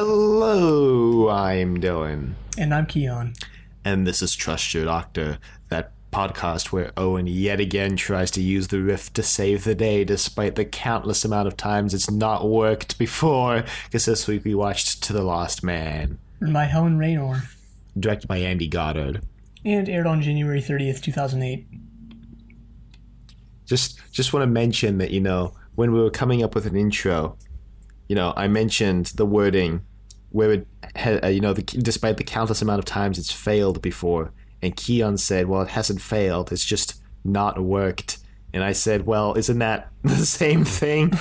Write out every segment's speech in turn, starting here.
Hello, I'm Dylan. And I'm Kiyan. And this is Trust Your Doctor, that podcast where Owen yet again tries to use the rift to save the day despite the countless amount of times it's not worked before, because this week we watched To the Lost Man. Written by Helen Raynor. Directed by Andy Goddard. And aired on January 30th, 2008. Just want to mention that, when we were coming up with an intro, I mentioned the wording where it had, despite the countless amount of times it's failed before. And Kiyan said, well, it hasn't failed. It's just not worked. And I said, well, isn't that the same thing?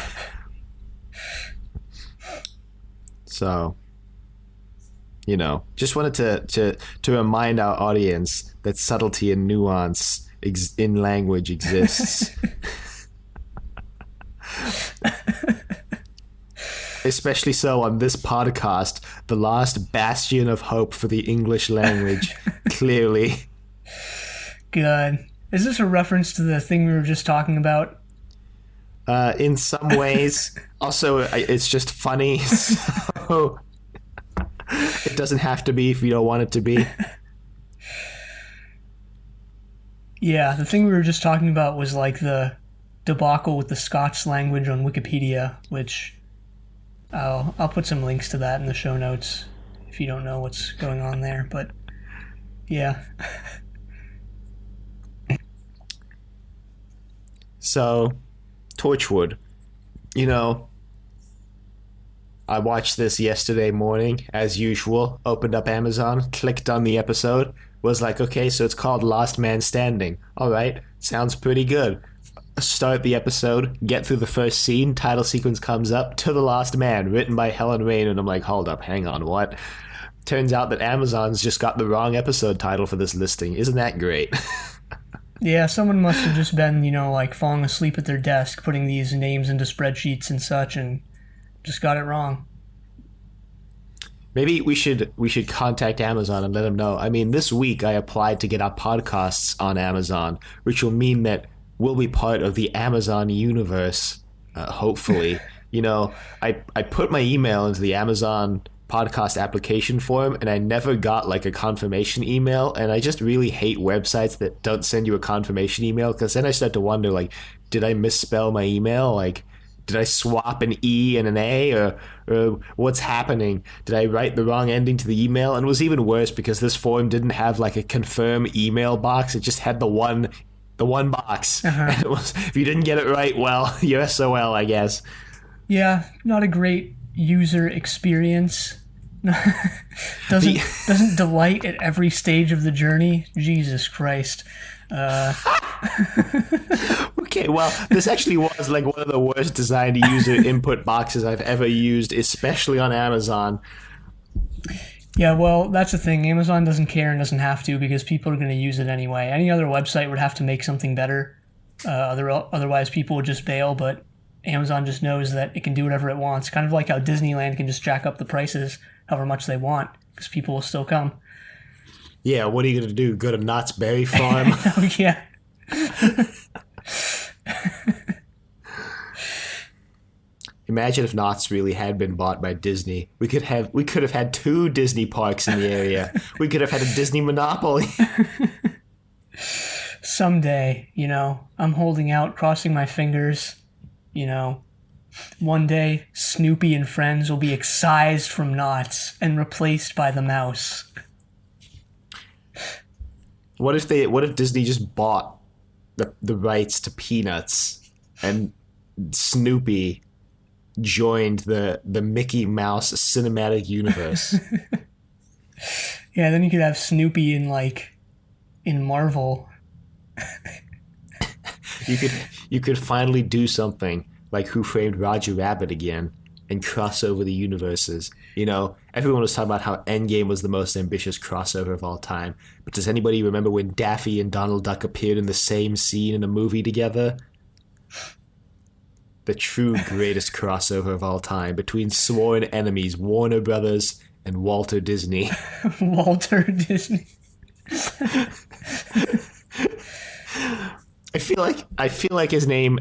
So, just wanted to remind our audience that subtlety and nuance in language exists. Especially so on this podcast, the last bastion of hope for the English language, clearly. Good. Is this a reference to the thing we were just talking about? In some ways. Also, it's just funny, so it doesn't have to be if you don't want it to be. Yeah, the thing we were just talking about was like the debacle with the Scots language on Wikipedia, which I'll put some links to that in the show notes if you don't know what's going on there. But yeah. So, Torchwood. I watched this yesterday morning, as usual. Opened up Amazon, clicked on the episode, was like, okay, so it's called Last Man Standing. All right, sounds pretty good. Start the episode, get through the first scene, title sequence comes up, To the Lost Man, written by Helen Raynor, and I'm like, hold up, hang on, what? Turns out that Amazon's just got the wrong episode title for this listing. Isn't that great? Yeah, someone must have just been, like falling asleep at their desk, putting these names into spreadsheets and such, and just got it wrong. Maybe we should contact Amazon and let them know. I mean, this week I applied to get our podcasts on Amazon, which will mean that we'll be part of the Amazon universe, hopefully. I put my email into the Amazon podcast application form, and I never got like a confirmation email, and I just really hate websites that don't send you a confirmation email, because then I start to wonder, like, did I misspell my email? Like, did I swap an E and an A, or what's happening? Did I write the wrong ending to the email? And it was even worse because this form didn't have like a confirm email box. It just had the one box. And it was, if you didn't get it right, well, you're SOL, I guess. Yeah, not a great user experience. doesn't delight at every stage of the journey. Jesus Christ. Okay, well, this actually was like one of the worst designed user input boxes I've ever used, especially on Amazon. Yeah, well, that's the thing. Amazon doesn't care and doesn't have to, because people are going to use it anyway. Any other website would have to make something better. Otherwise, people would just bail, but Amazon just knows that it can do whatever it wants. Kind of like how Disneyland can just jack up the prices however much they want, because people will still come. Yeah, what are you going to do? Go to Knott's Berry Farm? Oh, yeah. Imagine if Knott's really had been bought by Disney. We could have had 2 Disney parks in the area. We could have had a Disney monopoly. Someday, I'm holding out, crossing my fingers. One day, Snoopy and friends will be excised from Knott's and replaced by the mouse. What if Disney just bought the rights to Peanuts, and Snoopy joined the Mickey Mouse cinematic universe? Yeah, then you could have Snoopy in Marvel. You could finally do something like Who Framed Roger Rabbit again and cross over the universes. Everyone was talking about how Endgame was the most ambitious crossover of all time. But does anybody remember when Daffy and Donald Duck appeared in the same scene in a movie together? The true greatest crossover of all time between sworn enemies Warner Brothers and Walter Disney. Walter Disney. I feel like his name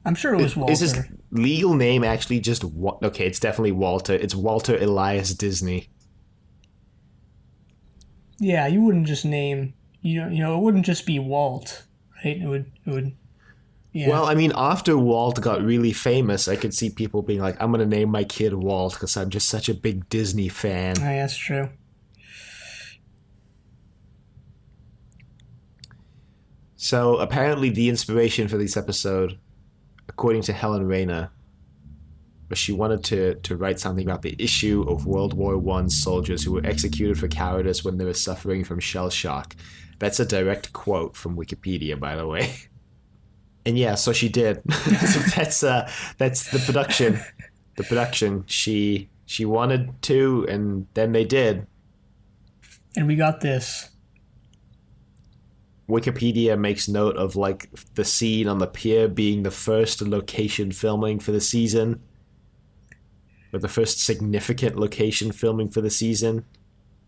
I'm sure it was Is his Walter. legal name actually just okay? It's definitely Walter. It's Walter Elias Disney. Yeah, you wouldn't just name it wouldn't just be Walt, right? It would yeah. Well, I mean, after Walt got really famous, I could see people being like, "I'm gonna name my kid Walt because I'm just such a big Disney fan." That's true. So apparently, the inspiration for this episode, according to Helen Raynor, was she wanted to write something about the issue of World War One soldiers who were executed for cowardice when they were suffering from shell shock. That's a direct quote from Wikipedia, by the way. And yeah, so she did. So that's the production. The production. She wanted to, and then they did. And we got this. Wikipedia makes note of like the scene on the pier being the first location filming for the season, or the first significant location filming for the season.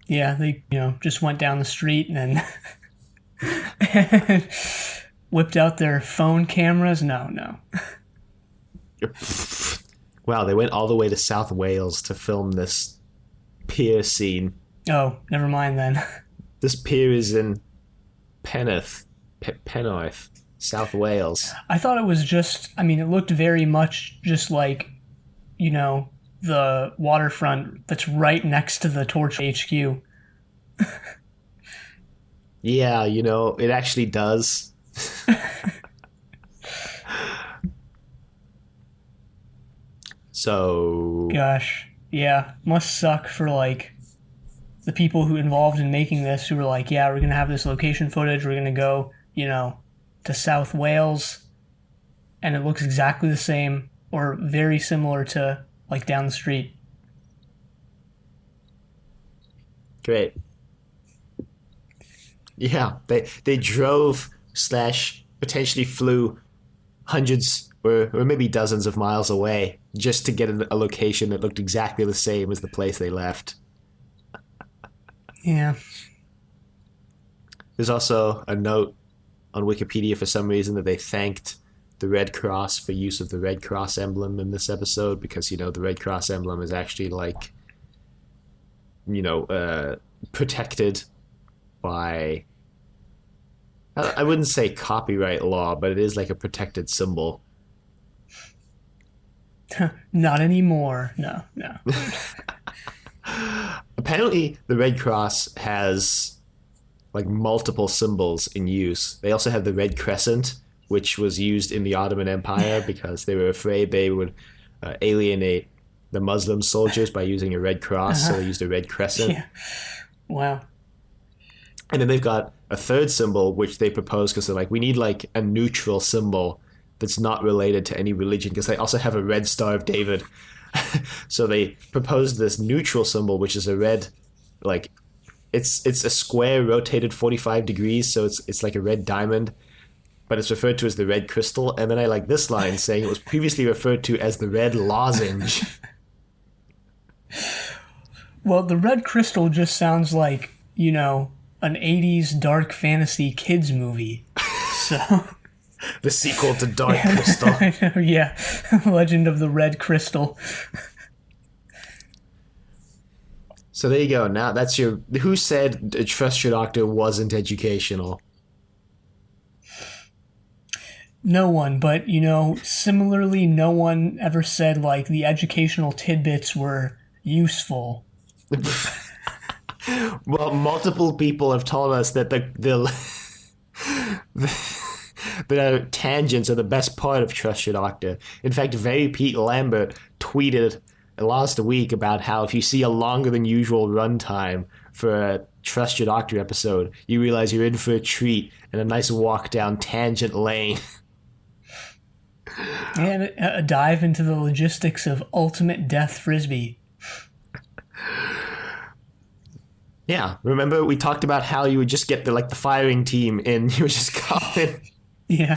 Yeah, they just went down the street and then whipped out their phone cameras. No. Wow, they went all the way to South Wales to film this pier scene. Oh, never mind then. This pier is in Penrith, South Wales. I thought it was just. I mean, it looked very much just like, the waterfront that's right next to the Torch HQ. Yeah, it actually does. So, Gosh, yeah, must suck for like the people who involved in making this who were like, yeah, we're gonna have this location footage. We're gonna go, to South Wales, and it looks exactly the same or very similar to like down the street. great. Yeah, they drove slash potentially flew hundreds or maybe dozens of miles away just to get a location that looked exactly the same as the place they left. Yeah. There's also a note on Wikipedia for some reason that they thanked the Red Cross for use of the Red Cross emblem in this episode because, the Red Cross emblem is actually like, protected by, I wouldn't say copyright law, but it is like a protected symbol. Not anymore. No. Apparently, the Red Cross has like multiple symbols in use. They also have the Red Crescent, which was used in the Ottoman Empire because they were afraid they would alienate the Muslim soldiers by using a red cross, so they used a red crescent. Yeah. Wow. And then they've got a third symbol, which they propose because they're like, we need like a neutral symbol that's not related to any religion, because they also have a red Star of David. So they proposed this neutral symbol, which is a red, like, it's a square rotated 45 degrees, so it's like a red diamond, but it's referred to as the red crystal. And then I like this line saying it was previously referred to as the red lozenge. Well, the red crystal just sounds like, an 80s dark fantasy kids movie. So. The sequel to Dark Crystal. Yeah. Legend of the Red Crystal. So there you go. Now that's your. Who said Trust Your Doctor wasn't educational? No one, but, similarly, no one ever said, like, the educational tidbits were useful. Well, multiple people have told us that the tangents are the best part of Trust Your Doctor. In fact, very Pete Lambert tweeted last week about how if you see a longer than usual runtime for a Trust Your Doctor episode, you realize you're in for a treat and a nice walk down tangent lane. And a dive into the logistics of ultimate death frisbee. Yeah, remember we talked about how you would just get the firing team in. You would just call in Yeah.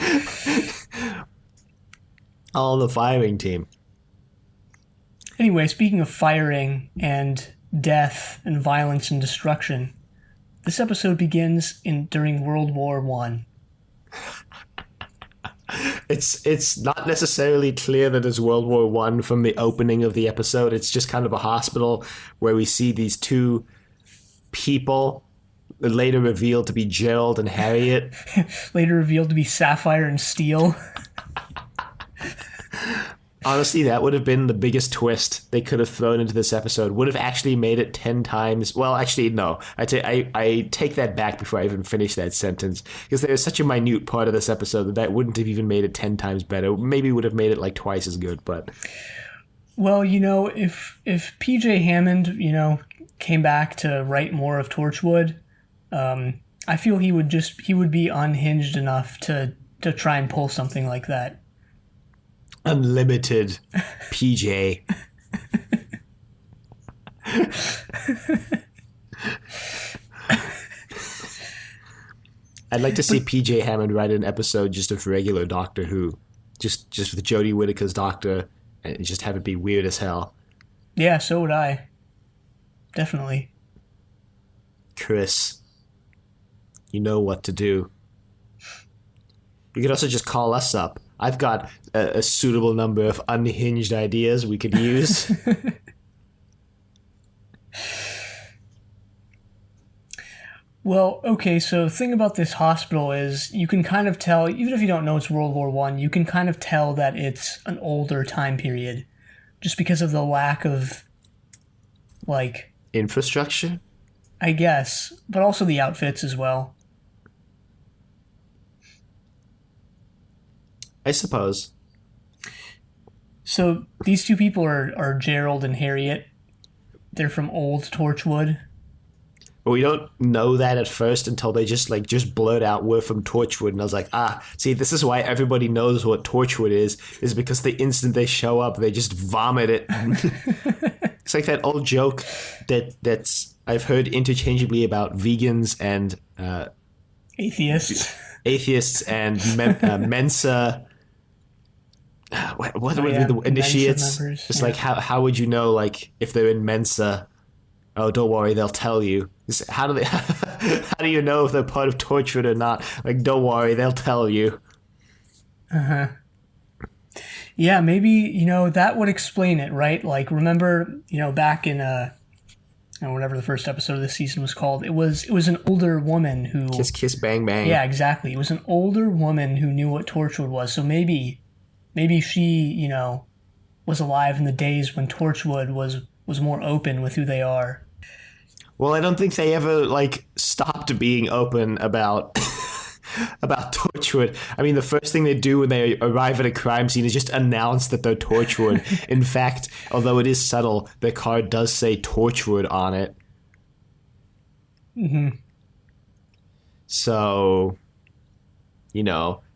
all the firing team. Anyway, speaking of firing and death and violence and destruction, this episode begins during World War I. It's not necessarily clear that it's World War One from the opening of the episode. It's just kind of a hospital where we see these two people later revealed to be Gerald and Harriet. Later revealed to be Sapphire and Steel. Honestly, that would have been the biggest twist they could have thrown into this episode. Would have actually made it 10 times. Well, actually, no. I take that back before I even finish that sentence. Because there is such a minute part of this episode that wouldn't have even made it 10 times better. Maybe would have made it like twice as good, but... Well, if PJ Hammond, came back to write more of Torchwood, I feel he would be unhinged enough to try and pull something like that. Unlimited PJ. I'd like to see PJ Hammond write an episode just of regular Doctor Who. Just with Jodie Whittaker's Doctor, and just have it be weird as hell. Yeah, so would I. Definitely. Chris, you know what to do. You could also just call us up. I've got a suitable number of unhinged ideas we could use. Well, okay, so the thing about this hospital is you can kind of tell, even if you don't know it's World War One, you can kind of tell that it's an older time period just because of the lack of, infrastructure? I guess, but also the outfits as well. I suppose. So these two people are Gerald and Harriet. They're from old Torchwood. But we don't know that at first until they just blurt out, "We're from Torchwood," and I was like, see, this is why everybody knows what Torchwood is because the instant they show up, they just vomit it. It's like that old joke that's I've heard interchangeably about vegans and atheists and Mensa. What would be the initiates? It's like how would you know if they're in Mensa? Oh, don't worry, they'll tell you. How do you know if they're part of Torchwood or not? Don't worry, they'll tell you. Yeah, maybe that would explain it, right? Remember, back in whatever the first episode of this season was called, it was an older woman who Kiss Kiss Bang Bang. Yeah, exactly. It was an older woman who knew what Torchwood was. So maybe she, was alive in the days when Torchwood was more open with who they are. Well, I don't think they ever stopped being open about about Torchwood. I mean, the first thing they do when they arrive at a crime scene is just announce that they're Torchwood. In fact, although it is subtle, their card does say Torchwood on it. Mm-hmm. So,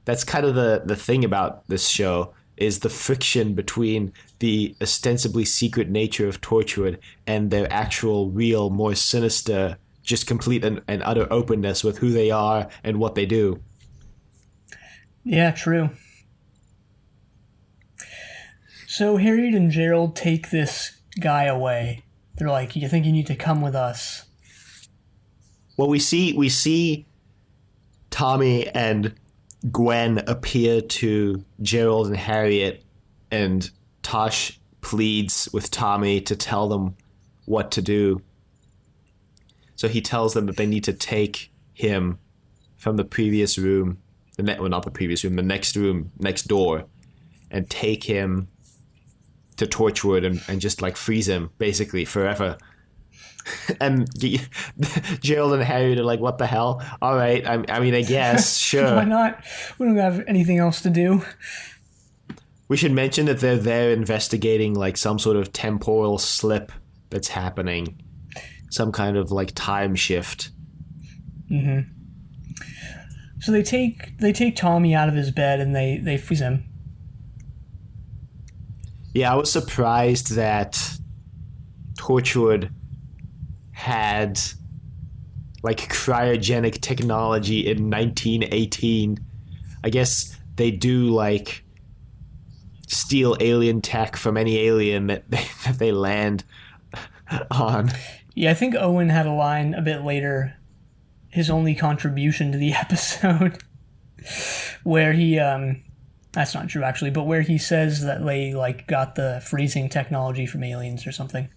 that's kind of the thing about this show is the friction between the ostensibly secret nature of Torchwood and their actual, real, more sinister, just complete and utter openness with who they are and what they do. Yeah, true. So Harriet and Gerald take this guy away. They're like, "You think you need to come with us?" Well, we see Tommy and Gwen appear to Gerald and Harriet, and Tosh pleads with Tommy to tell them what to do. So he tells them that they need to take him from the previous room, not the previous room, the next room, next door, and take him to Torchwood and just freeze him, basically, forever. And Gerald and Harriet are like, "What the hell? All right, I mean, I guess, sure. Why not? We don't have anything else to do." We should mention that they're there investigating some sort of temporal slip that's happening. Some kind of time shift. Mm-hmm. So they take Tommy out of his bed and they freeze him. Yeah, I was surprised that Torchwood had cryogenic technology in 1918. I guess they do steal alien tech from any alien that they land on. Yeah, I think Owen had a line a bit later, his only contribution to the episode, where he That's not true, actually, but where he says that they, like, got the freezing technology from aliens or something.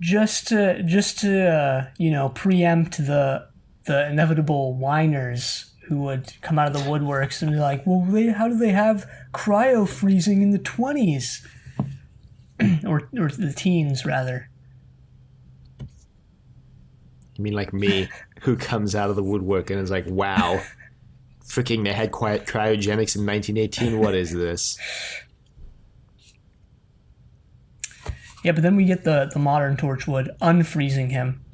Just to preempt the inevitable whiners who would come out of the woodworks and be like, well, how do they have cryo freezing in the 20s? or the teens, rather. You mean like me, who comes out of the woodwork and is like, wow, freaking they had cryogenics in 1918? What is this? Yeah, but then we get the modern Torchwood unfreezing him.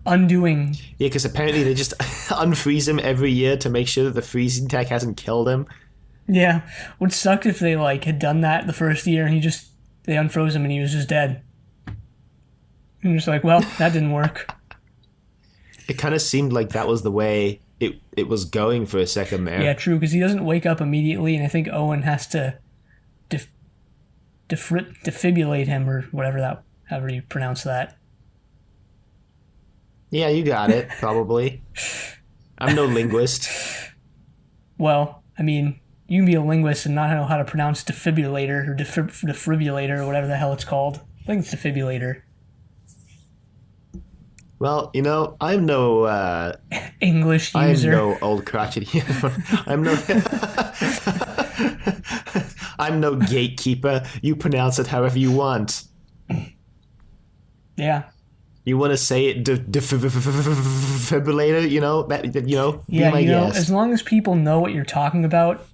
Undoing. Yeah, because apparently they just unfreeze him every year to make sure that the freezing tech hasn't killed him. Yeah, would suck if they like had done that the first year and they unfroze him and he was just dead. And just like, well, that didn't work. It kind of seemed like that was the way it was going for a second there. Yeah, true, because he doesn't wake up immediately, and I think Owen has to defibrillate him or however you pronounce that. Yeah, you got it, probably. I'm no linguist. Well, I mean, you can be a linguist and not know how to pronounce defibrillator or defibrillator or whatever the hell it's called. I think it's defibrillator. Well, I'm no English user. I'm no old crotchety. I'm no gatekeeper. You pronounce it however you want. Yeah. You want to say it defibrillator, Yeah, be my guest. as long as people know what you're talking about,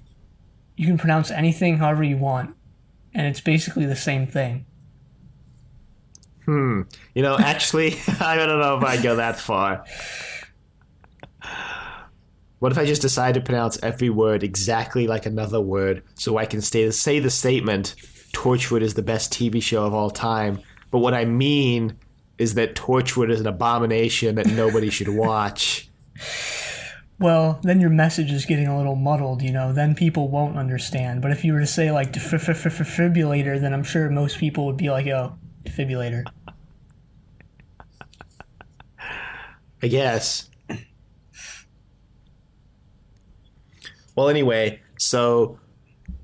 you can pronounce anything however you want. And it's basically the same thing. Actually, I don't know if I go that far. What if I just decide to pronounce every word exactly like another word so I can say the statement, Torchwood is the best TV show of all time, but what I mean is that Torchwood is an abomination that nobody should watch. Well, then your message is getting a little muddled, then people won't understand. But if you were to say, like, defibrillator, then I'm sure most people would be like, oh, defibrillator. I guess. Well, anyway, so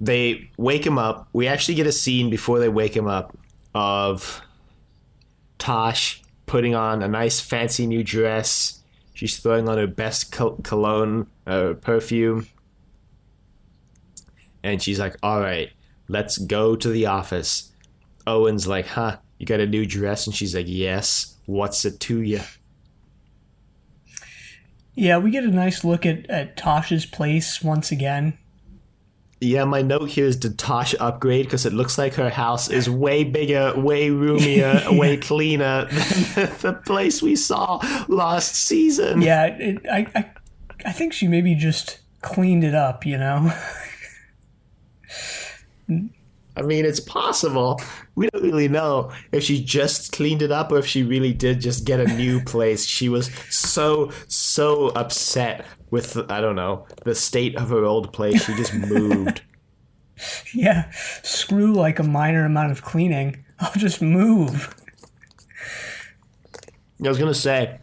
they wake him up. We actually get a scene before they wake him up of Tosh putting on a nice fancy new dress. She's throwing on her best cologne perfume. And she's like, all right, let's go to the office. Owen's like, huh, you got a new dress? And she's like, yes. What's it to you? Yeah, we get a nice look at Tosh's place once again. Yeah, my note here is, did Tosh upgrade? Because it looks like her house is way bigger, way roomier, way cleaner than the place we saw last season. Yeah, I think she maybe just cleaned it up, I mean, it's possible. We don't really know if she just cleaned it up or if she really did just get a new place. She was so upset with, I don't know, the state of her old place. She just moved. Yeah, screw like a minor amount of cleaning. I'll just move. I was going to say,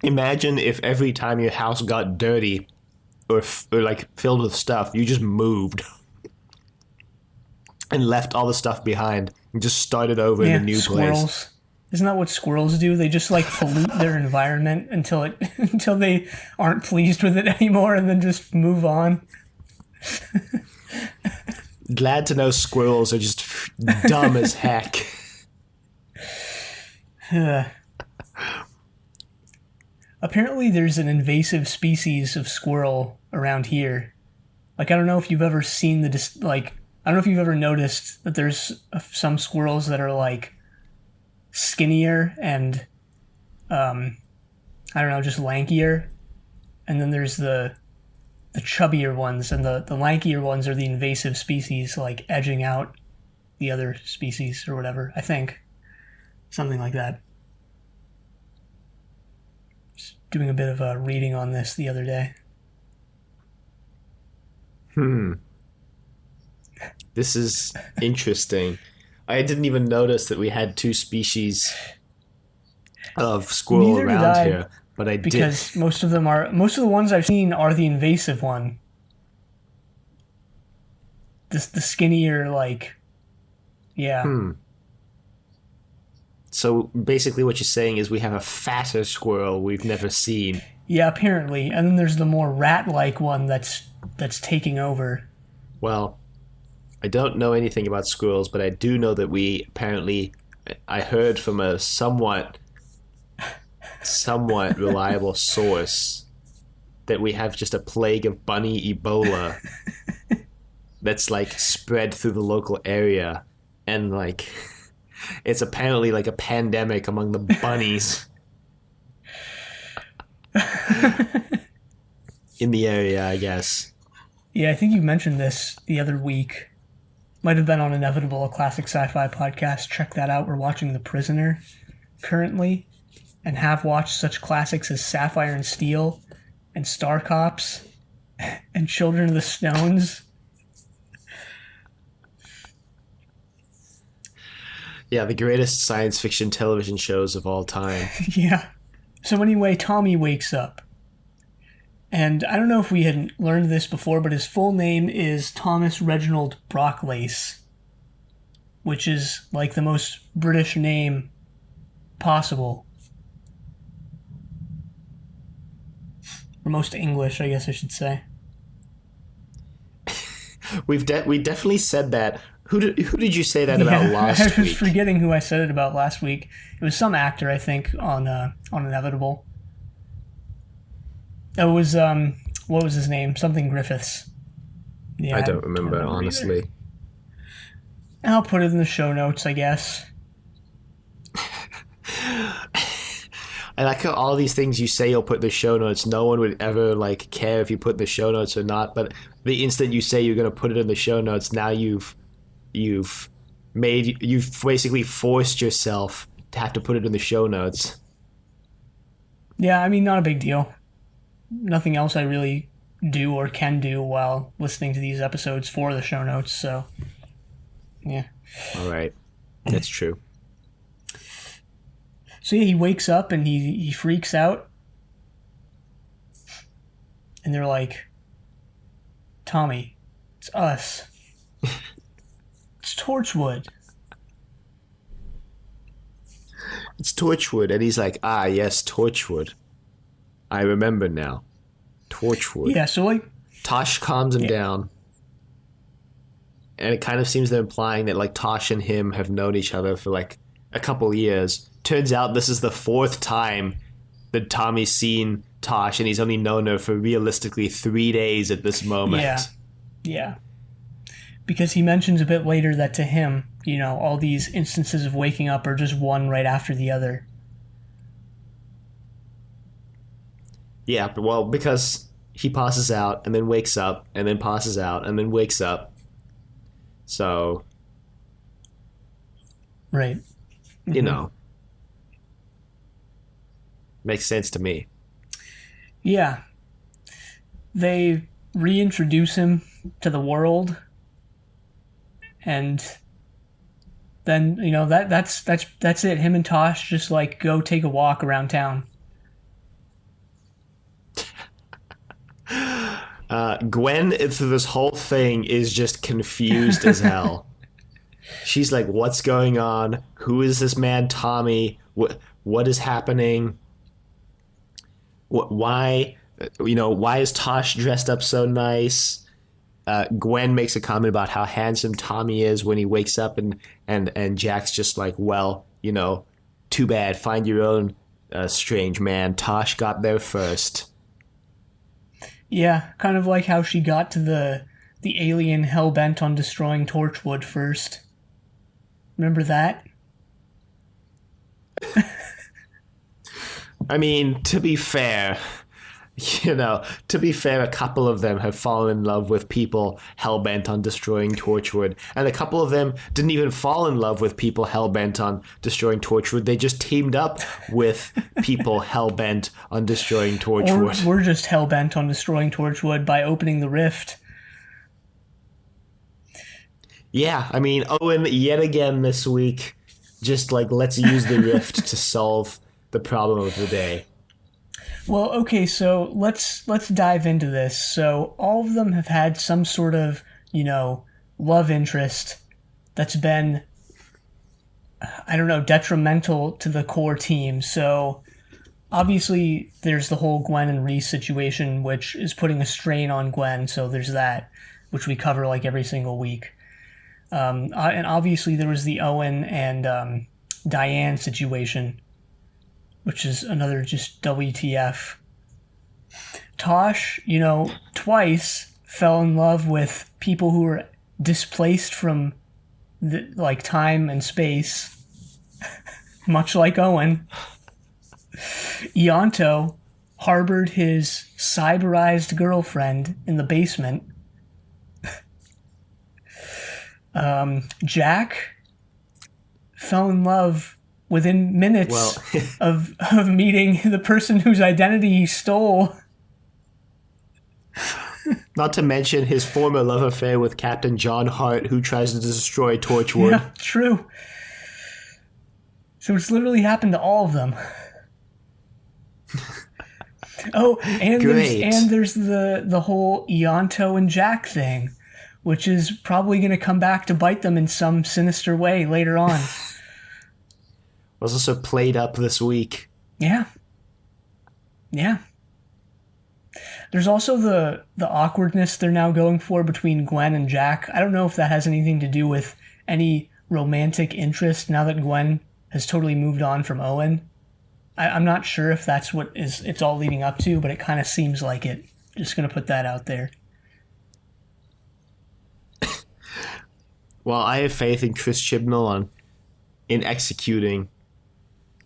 imagine if every time your house got dirty or like filled with stuff, you just moved. And left all the stuff behind and just started over in a new squirrels. place. Isn't that what squirrels do? They just like pollute their environment until they aren't pleased with it anymore and then just move on. Glad to know squirrels are just dumb as heck. Apparently there's an invasive species of squirrel around here. Like, I don't know if you've ever seen I don't know if you've ever noticed that there's some squirrels that are like skinnier and I don't know, just lankier, and then there's the chubbier ones, and the lankier ones are the invasive species, like edging out the other species or whatever. I think something like that. Just doing a bit of a reading on this the other day. This is interesting. I didn't even notice that we had two species of squirrel Neither around did I. here. but I did. because most of the ones I've seen are the invasive one. The skinnier, like, yeah. So basically, what you're saying is we have a fatter squirrel we've never seen. Yeah, apparently. And then there's the more rat-like one that's taking over. Well, I don't know anything about squirrels, but I do know that we apparently. I heard from a somewhat reliable source that we have just a plague of bunny Ebola that's like spread through the local area, and like it's apparently like a pandemic among the bunnies in the area, I guess. Yeah, I think you mentioned this the other week. Might have been on Inevitable, a classic sci-fi podcast. Check that out. We're watching The Prisoner currently, and have watched such classics as Sapphire and Steel and Star Cops and Children of the Stones. Yeah, the greatest science fiction television shows of all time. Yeah. So anyway, Tommy wakes up. And I don't know if we had learned this before, but his full name is Thomas Reginald Brocklacre, which is like the most British name possible. Or most English, I guess I should say. We definitely said that. Who did you say that about last week? I was forgetting who I said it about last week. It was some actor, I think, on Inevitable. It was what was his name? Something Griffiths. Yeah, I don't remember honestly. Either. I'll put it in the show notes, I guess. I like how all these things you say you'll put in the show notes. No one would ever like care if you put in the show notes or not. But the instant you say you're going to put it in the show notes, now you've basically forced yourself to have to put it in the show notes. Yeah, I mean, not a big deal. Nothing else I really do or can do while listening to these episodes for the show notes, so yeah. All right. That's true. So yeah, he wakes up and he freaks out. And they're like, Tommy, it's us. It's Torchwood. It's Torchwood. And he's like, ah, yes, Torchwood. I remember now. Torchwood. Yeah, so like... Tosh calms him down. And it kind of seems they're implying that like Tosh and him have known each other for like a couple years. Turns out this is the fourth time that Tommy's seen Tosh, and he's only known her for realistically 3 days at this moment. Yeah. Because he mentions a bit later that to him, you know, all these instances of waking up are just one right after the other. Yeah, well, because he passes out and then wakes up and then passes out and then wakes up. So, right. You know, makes sense to me. Yeah. They reintroduce him to the world, and then, you know, that's it. Him and Tosh just like go take a walk around town. Gwen, through this whole thing, is just confused as hell. She's like, what's going on? Who is this man, Tommy? What is happening? Why is Tosh dressed up so nice? Gwen makes a comment about how handsome Tommy is when he wakes up, and Jack's just like, well, you know, too bad. Find your own strange man. Tosh got there first. Yeah, kind of like how she got to the alien hell-bent on destroying Torchwood first. Remember that? I mean, to be fair, a couple of them have fallen in love with people hell-bent on destroying Torchwood. And a couple of them didn't even fall in love with people hell-bent on destroying Torchwood. They just teamed up with people hell-bent on destroying Torchwood. Or we're just hell-bent on destroying Torchwood by opening the rift. Yeah, I mean, Owen, yet again this week, just like, let's use the rift to solve the problem of the day. Well, okay, so let's dive into this. So all of them have had some sort of, love interest that's been, I don't know, detrimental to the core team. So obviously there's the whole Gwen and Reese situation, which is putting a strain on Gwen. So there's that, which we cover like every single week. And obviously there was the Owen and Diane situation, which is another just WTF. Tosh, twice fell in love with people who were displaced from like time and space, much like Owen. Ianto harbored his cyberized girlfriend in the basement. Jack fell in love within minutes Well, of meeting the person whose identity he stole. not to mention his former love affair with Captain John Hart, who tries to destroy Torchwood. Yeah, true. So it's literally happened to all of them. Oh, and Great. there's the whole Ianto and Jack thing, which is probably going to come back to bite them in some sinister way later on. Was also played up this week. Yeah. Yeah. There's also the awkwardness they're now going for between Gwen and Jack. I don't know if that has anything to do with any romantic interest now that Gwen has totally moved on from Owen. I'm not sure if that's what it's all leading up to, but it kind of seems like it. Just going to put that out there. Well, I have faith in Chris Chibnall in executing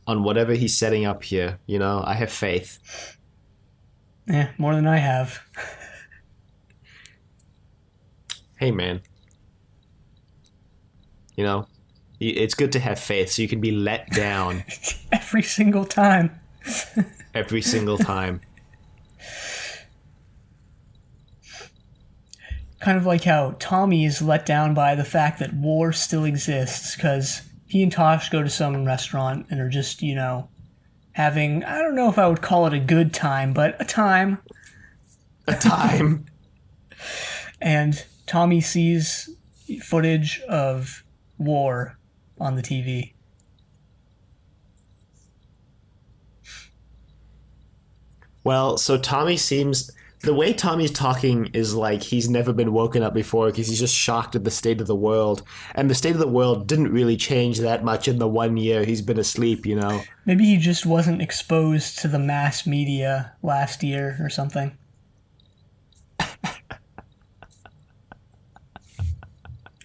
on whatever he's setting up here. I have faith. Yeah, more than I have. Hey, man. It's good to have faith so you can be let down Every single time. every single time. Kind of like how Tommy is let down by the fact that war still exists, because he and Tosh go to some restaurant and are just, having, I don't know if I would call it a good time, but a time. A time. And Tommy sees footage of war on the TV. Well, so the way Tommy's talking is like he's never been woken up before because he's just shocked at the state of the world. And the state of the world didn't really change that much in the 1 year he's been asleep, Maybe he just wasn't exposed to the mass media last year or something.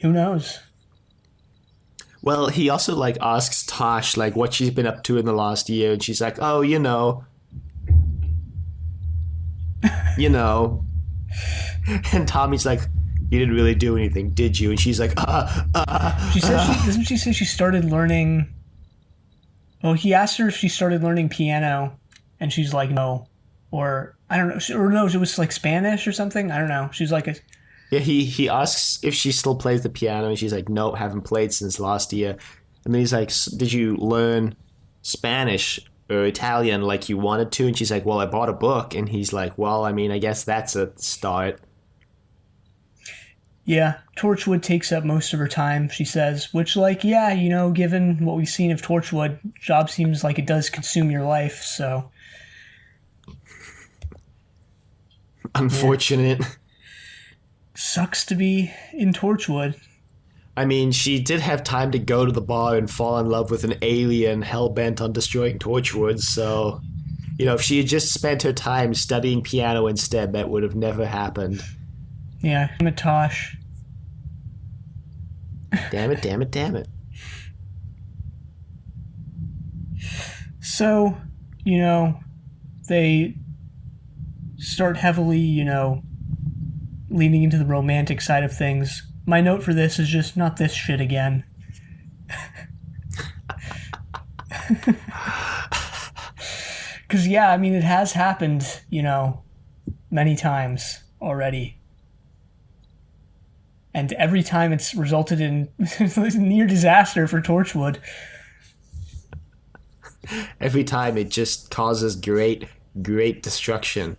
Who knows? Well, he also asks Tosh what she's been up to in the last year, and she's like, "Oh, you know." And Tommy's like, "You didn't really do anything, did you?" And she's like, She says doesn't she say she started learning? Well, he asked her if she started learning piano, and she's like, no, or I don't know, or no, it was like Spanish or something. I don't know. She's like, Yeah, he asks if she still plays the piano, and she's like, "Nope, haven't played since last year." And then he's like, "Did you learn Spanish or Italian like you wanted to?" And she's like, "Well, I bought a book." And he's like, "Well, I mean, I guess that's a start." yeah, Torchwood takes up most of her time, she says, which, yeah, given what we've seen of Torchwood, job seems like it does consume your life, so. Unfortunate. Yeah. Sucks to be in Torchwood. I mean, she did have time to go to the bar and fall in love with an alien hell-bent on destroying Torchwood, so, if she had just spent her time studying piano instead, that would have never happened. Yeah, damn it, Tosh. Damn it, damn it, damn it. So, they start heavily, leaning into the romantic side of things. My note for this is just not this shit again. Because, yeah, I mean, it has happened, many times already. And every time it's resulted in near disaster for Torchwood. Every time it just causes great great destruction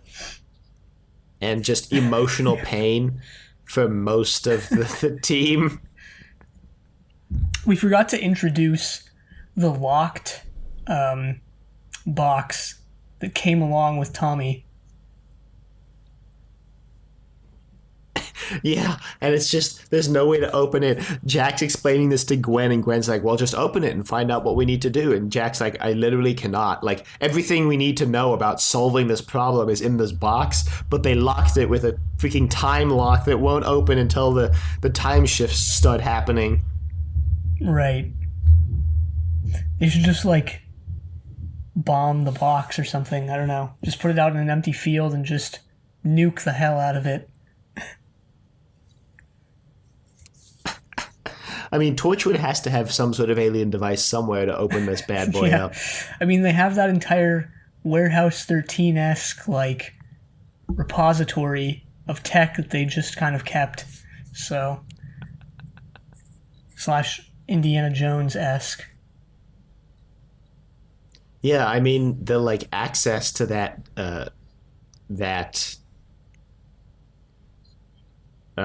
and just emotional pain for most of the team. We forgot to introduce the locked box that came along with Tommy. Yeah, and it's just there's no way to open it. Jack's explaining this to Gwen, and Gwen's like, "Well, just open it and find out what we need to do." And Jack's like, "I literally cannot. Like everything we need to know about solving this problem is in this box, but they locked it with a freaking time lock that won't open until the time shifts start happening." Right. They should just like bomb the box or something. I don't know. Just put it out in an empty field and just nuke the hell out of it. I mean, Torchwood has to have some sort of alien device somewhere to open this bad boy Yeah. up. I mean, they have that entire Warehouse 13-esque like repository of tech that they just kind of kept. So slash Indiana Jones-esque. Yeah, I mean, the like access to that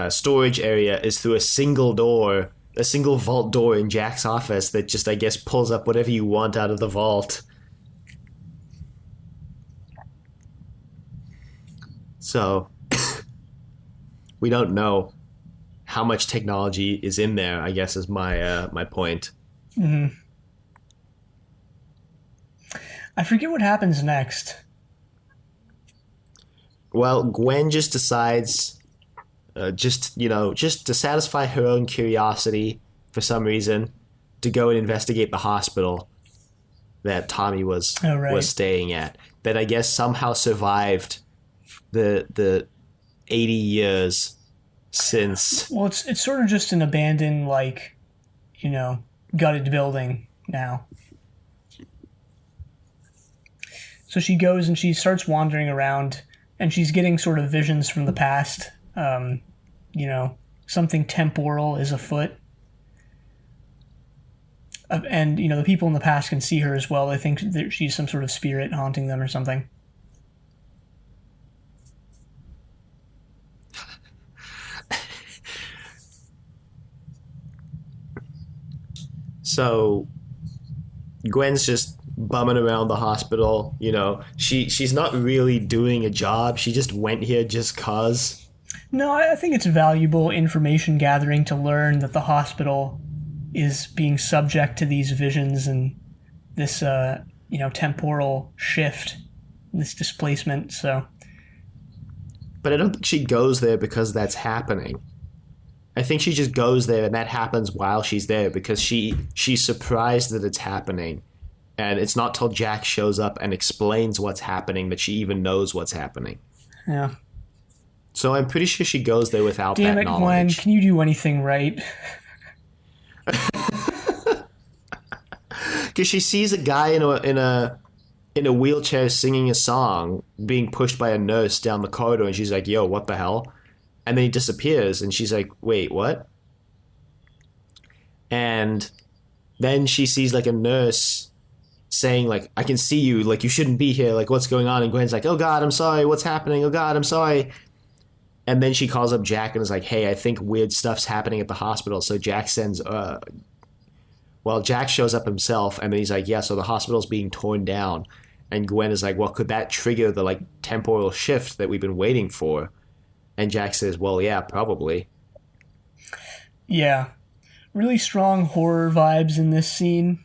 storage area is through a single door, a single vault door in Jack's office that just, I guess, pulls up whatever you want out of the vault. So we don't know how much technology is in there, I guess, is my point. Mm-hmm. I forget what happens next. Well, Gwen just decides, just to satisfy her own curiosity for some reason, to go and investigate the hospital that Tommy was staying at. That I guess somehow survived the 80 years since. Well, it's sort of just an abandoned gutted building now. So she goes and she starts wandering around, and she's getting sort of visions from the past. Something temporal is afoot. And, the people in the past can see her as well. They think that she's some sort of spirit haunting them or something. So Gwen's just bumming around the hospital. She's not really doing a job. She just went here just cause. No, I think it's valuable information gathering to learn that the hospital is being subject to these visions and this, temporal shift, this displacement. So, but I don't think she goes there because that's happening. I think she just goes there, and that happens while she's there because she's surprised that it's happening. And it's not till Jack shows up and explains what's happening that she even knows what's happening. Yeah. So I'm pretty sure she goes there without Damn that it, knowledge. Gwen, can you do anything right? Because she sees a guy in a wheelchair singing a song being pushed by a nurse down the corridor, and she's like, "Yo, what the hell?" And then he disappears, and she's like, "Wait, what?" And then she sees like a nurse saying like, "I can see you, like you shouldn't be here, like what's going on?" And Gwen's like, "Oh God, I'm sorry, what's happening? Oh God, I'm sorry." And then she calls up Jack and is like, "Hey, I think weird stuff's happening at the hospital." So Jack sends, Jack shows up himself, and then he's like, "Yeah, so the hospital's being torn down." And Gwen is like, "Well, could that trigger the like temporal shift that we've been waiting for?" And Jack says, "Well, yeah, probably." Yeah. Really strong horror vibes in this scene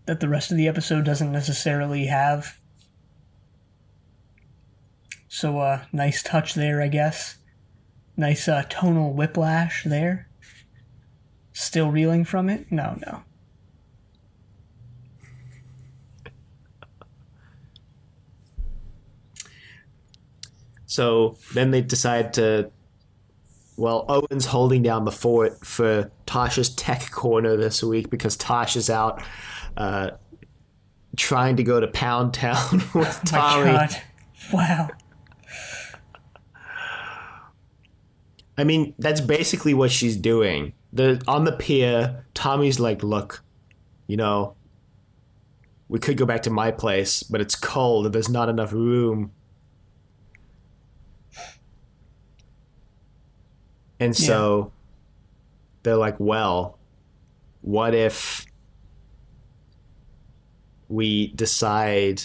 that the rest of the episode doesn't necessarily have. So, nice touch there, I guess. Nice tonal whiplash there. Still reeling from it? No. So then they decide to. Well, Owen's holding down the fort for Tasha's tech corner this week because Tosh is out trying to go to Pound Town with Tommy. Oh my God. Wow. I mean, that's basically what she's doing. On the pier, Tommy's like, "Look, we could go back to my place, but it's cold and there's not enough room. And Yeah. so they're like, well, what if we decide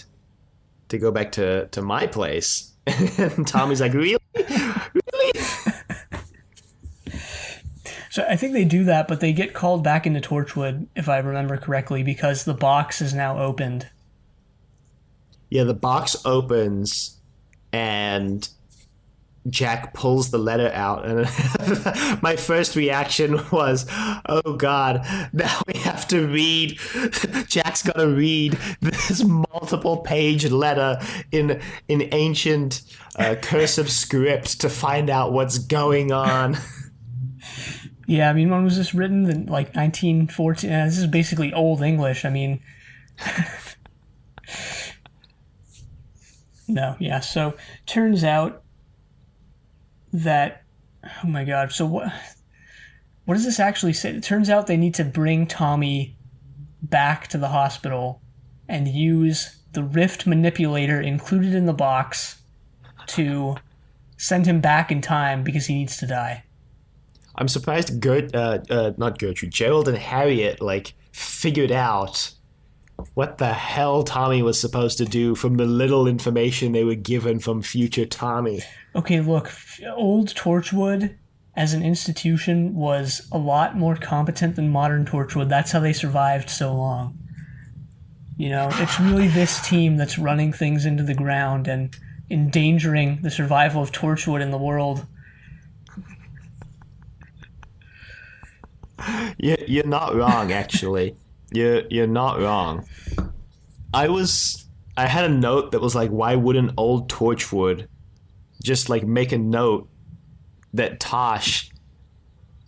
to go back to my place? And Tommy's like, really? Really? So I think they do that, but they get called back into Torchwood, if I remember correctly, because the box is now opened. Yeah, the box opens and Jack pulls the letter out, and my first reaction was, "Oh God! Now we have to read." Jack's got to read this multiple-page letter in ancient cursive script to find out what's going on. Yeah, I mean, when was this written? In like 1914? This is basically Old English. I mean, no, yeah. So turns out that, oh my God. So what does this actually say? It turns out they need to bring Tommy back to the hospital and use the rift manipulator included in the box to send him back in time because he needs to die. I'm surprised not Gertrude, Gerald and Harriet like figured out what the hell Tommy was supposed to do from the little information they were given from future Tommy. Okay, look, old Torchwood as an institution was a lot more competent than modern Torchwood. That's how they survived so long. You know, it's really this team that's running things into the ground and endangering the survival of Torchwood in the world. You're not wrong, actually. You're not wrong. I had a note that was like, why wouldn't old Torchwood just like make a note that Tosh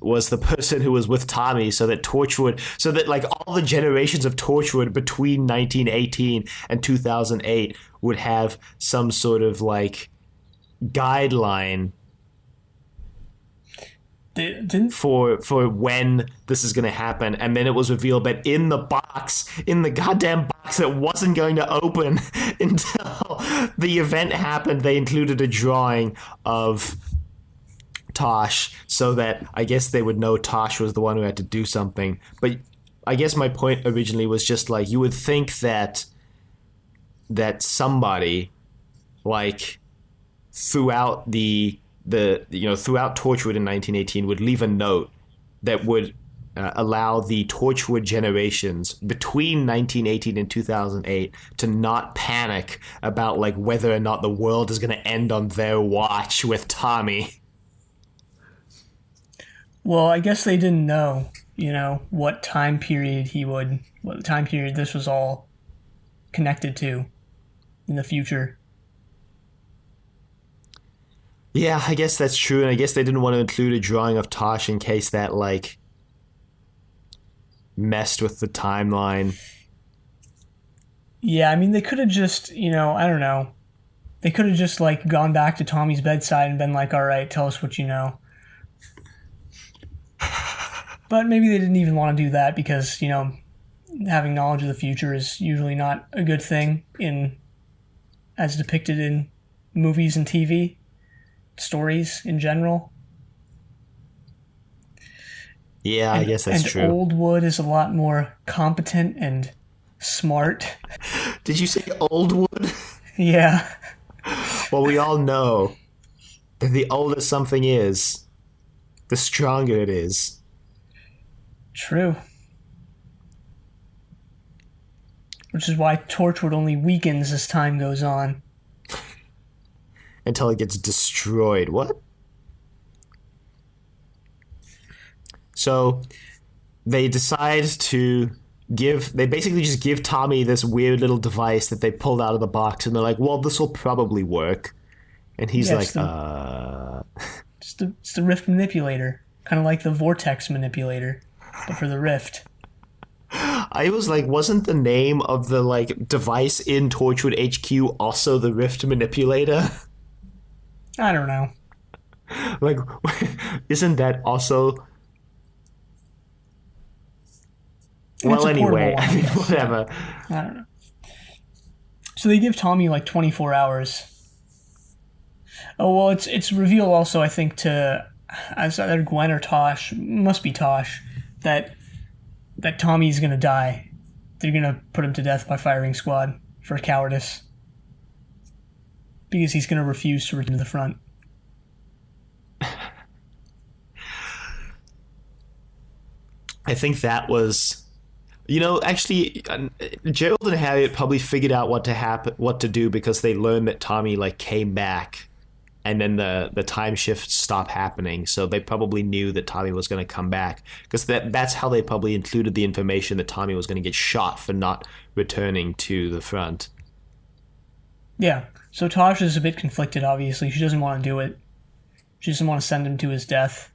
was the person who was with Tommy, so that like all the generations of Torchwood between 1918 and 2008 would have some sort of like guideline for when this is going to happen. And then it was revealed that in the goddamn box that wasn't going to open until the event happened, they included a drawing of Tosh, so that I guess they would know Tosh was the one who had to do something. But I guess my point originally was just like, you would think that somebody like throughout throughout Torchwood in 1918 would leave a note that would allow the Torchwood generations between 1918 and 2008 to not panic about like whether or not the world is going to end on their watch with Tommy. Well, I guess they didn't know, what time period this was all connected to in the future. Yeah, I guess that's true, and I guess they didn't want to include a drawing of Tosh in case that, like, messed with the timeline. Yeah, I mean, they could have just, I don't know. They could have just, like, gone back to Tommy's bedside and been like, all right, tell us what you know. But maybe they didn't even want to do that because, having knowledge of the future is usually not a good thing as depicted in movies and TV. Stories in general. Yeah, I guess that's true. And Old Wood is a lot more competent and smart. Did you say Old Wood? Yeah. Well, we all know that the older something is, the stronger it is. True. Which is why Torchwood only weakens as time goes on. Until it gets destroyed. What? So they decide to they basically just give Tommy this weird little device that they pulled out of the box, and they're like, well, this will probably work. And he's like, It's the Rift manipulator. Kind of like the Vortex manipulator, but for the Rift. I was like, wasn't the name of the like device in Torchwood HQ also the Rift manipulator? I don't know. Like, isn't that also... Well, anyway, I mean, whatever. I don't know. So they give Tommy like 24 hours. Oh well, it's revealed also, I think, to as either Gwen or Tosh, must be Tosh, that Tommy's gonna die. They're gonna put him to death by firing squad for cowardice because he's gonna refuse to return to the front. I think that was, actually, Gerald and Harriet probably figured out what to do because they learned that Tommy like came back, and then the time shift stopped happening. So they probably knew that Tommy was going to come back because that's how they probably included the information that Tommy was going to get shot for not returning to the front. Yeah. So Tosh is a bit conflicted. Obviously, she doesn't want to do it. She doesn't want to send him to his death.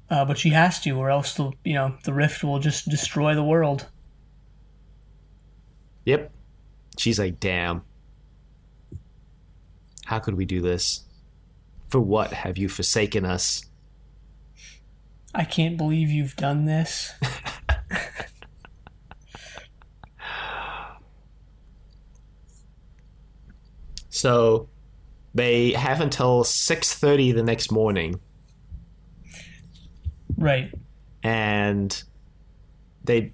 But she has to, or else the rift will just destroy the world. Yep. She's like, damn. How could we do this? For what have you forsaken us? I can't believe you've done this. So they have until 6:30 the next morning. Right. And they're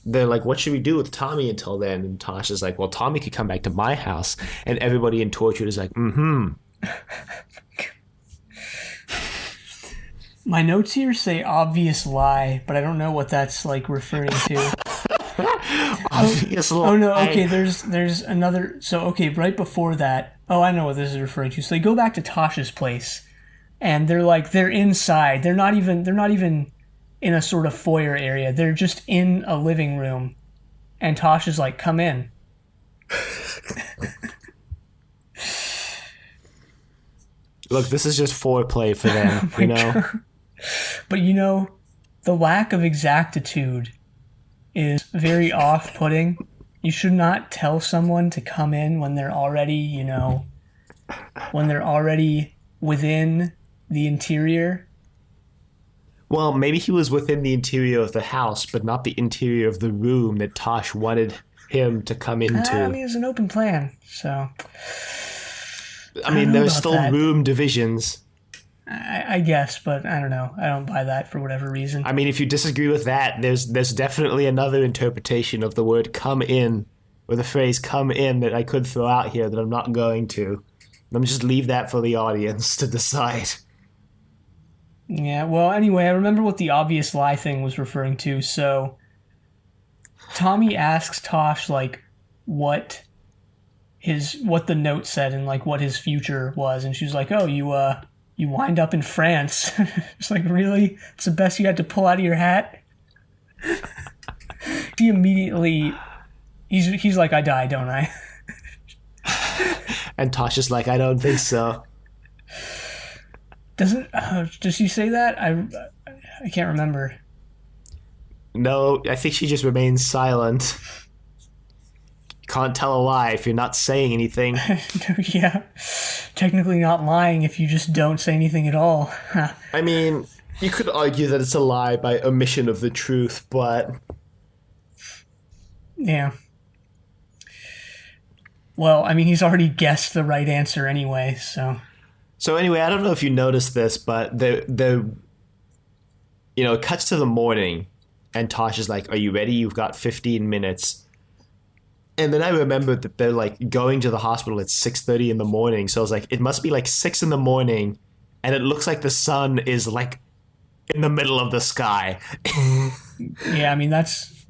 like, what should we do with Tommy until then? And Tosh is like, well, Tommy could come back to my house. And everybody in Torchwood is like, mm-hmm. My notes here say obvious lie, but I don't know what that's like referring to. Obvious lie. Oh no, okay, there's another. So okay, right before that, oh, I know what this is referring to. So they go back to Tosh's place, and they're inside. They're not even in a sort of foyer area. They're just in a living room, and Tosh is like, "Come in." Look, this is just foreplay for them, you know. God. But the lack of exactitude is very off-putting. You should not tell someone to come in when they're already, within the interior. Well, maybe he was within the interior of the house, but not the interior of the room that Tosh wanted him to come into. I mean, it's an open plan, so. I mean, there's still room divisions. I guess, but I don't know. I don't buy that for whatever reason. I mean, if you disagree with that, there's definitely another interpretation of the word "come in," or the phrase "come in" that I could throw out here that I'm not going to. Let me just leave that for the audience to decide. Yeah, well, anyway, I remember what the obvious lie thing was referring to. So Tommy asks Tosh, like, what the note said and, like, what his future was. And she was like, oh, you wind up in France. It's like, really? It's the best you had to pull out of your hat? He immediately... He's like, I die, don't I? And Tosh is like, I don't think so. Does she say that? I can't remember. No, I think she just remains silent. Can't tell a lie if you're not saying anything. Yeah. Technically not lying if you just don't say anything at all. I mean, you could argue that it's a lie by omission of the truth, but... Yeah. Well, I mean, he's already guessed the right answer anyway, so... So anyway, I don't know if you noticed this, but it cuts to the morning, and Tosh is like, are you ready? You've got 15 minutes. And then I remembered that they're like going to the hospital at 6:30 in the morning. So I was like, it must be like 6 in the morning, and it looks like the sun is like in the middle of the sky. Yeah, I mean, that's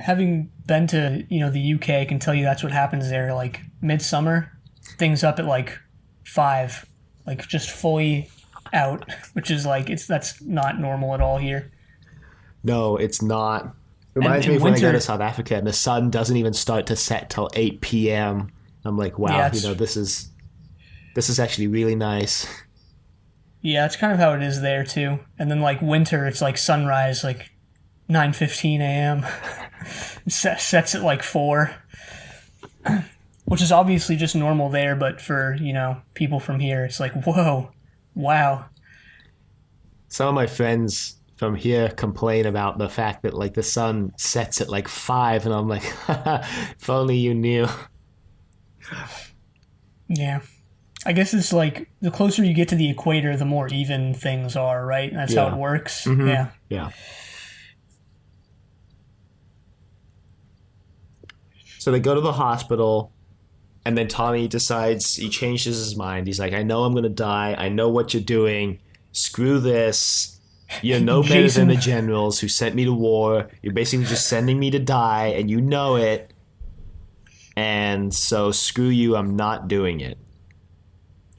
having been to the UK, I can tell you that's what happens there. Like midsummer, things up at like 5, like just fully out, which is like that's not normal at all here. No, it's not. Reminds me of when I go to South Africa and the sun doesn't even start to set till 8 p.m. I'm like, wow, yeah, this is actually really nice. Yeah, it's kind of how it is there too. And then like winter, it's like sunrise like 9:15 a.m. Sets at like 4, which is obviously just normal there. But for people from here, it's like, whoa, wow. Some of my friends from here complain about the fact that like the sun sets at like 5, and I'm like, if only you knew. Yeah. I guess it's like the closer you get to the equator, the more even things are, right? That's how it Yeah. works. Mm-hmm. Yeah. Yeah. So they go to the hospital, and then Tommy decides he changes his mind. He's like, I know I'm going to die. I know what you're doing. Screw this. You're no better than Jason the generals who sent me to war. You're basically just sending me to die, and you know it. And so screw you. I'm not doing it.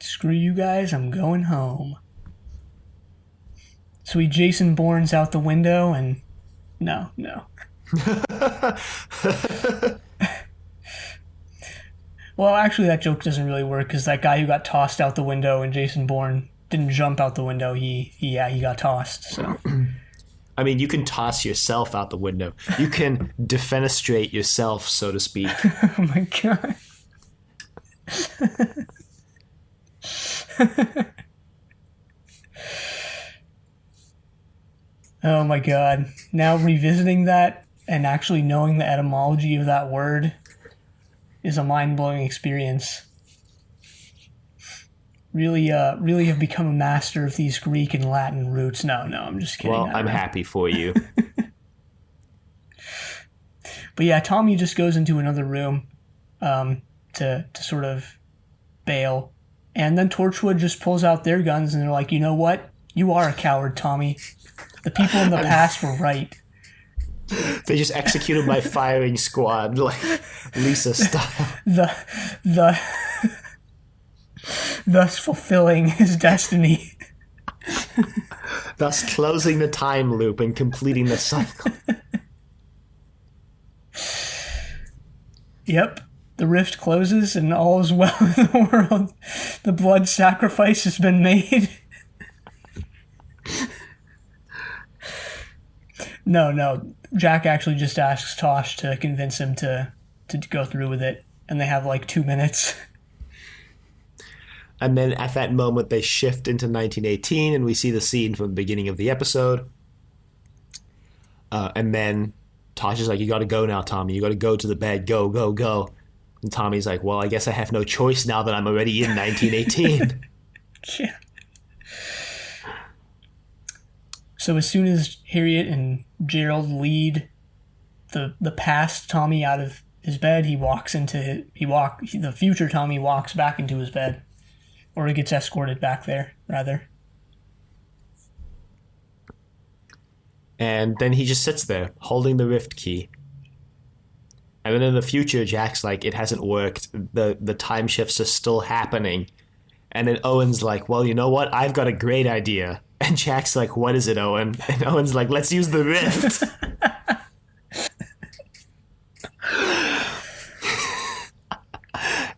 Screw you guys, I'm going home. So he Jason Bourne's out the window and no. Well, actually, that joke doesn't really work because that guy who got tossed out the window and Jason Bourne didn't jump out the window. He got tossed. So I mean, you can toss yourself out the window. You can defenestrate yourself, so to speak. oh my god. Oh my god. Now revisiting that and actually knowing the etymology of that word is a mind-blowing experience. Really have become a master of these Greek and Latin roots. No, I'm just kidding. Well, I'm happy for you. But yeah, Tommy just goes into another room to sort of bail. And then Torchwood just pulls out their guns and they're like, you know what? You are a coward, Tommy. The people in the past were right. They just executed my firing squad, like Lisa style. Thus fulfilling his destiny. Thus closing the time loop and completing the cycle. Yep. The rift closes and all is well in the world. The blood sacrifice has been made. No. Jack actually just asks Tosh to convince him to go through with it. And they have like 2 minutes. And then at that moment, they shift into 1918, and we see the scene from the beginning of the episode. And then Tosh is like, you got to go now, Tommy. You got to go to the bed. Go, go, go. And Tommy's like, well, I guess I have no choice now that I'm already in 1918. Yeah. So as soon as Harriet and Gerald lead the past Tommy out of his bed, the future Tommy walks back into his bed. Or he gets escorted back there, rather. And then he just sits there, holding the rift key. And then in the future, Jack's like, it hasn't worked. The time shifts are still happening. And then Owen's like, well, you know what? I've got a great idea. And Jack's like, what is it, Owen? And Owen's like, let's use the rift.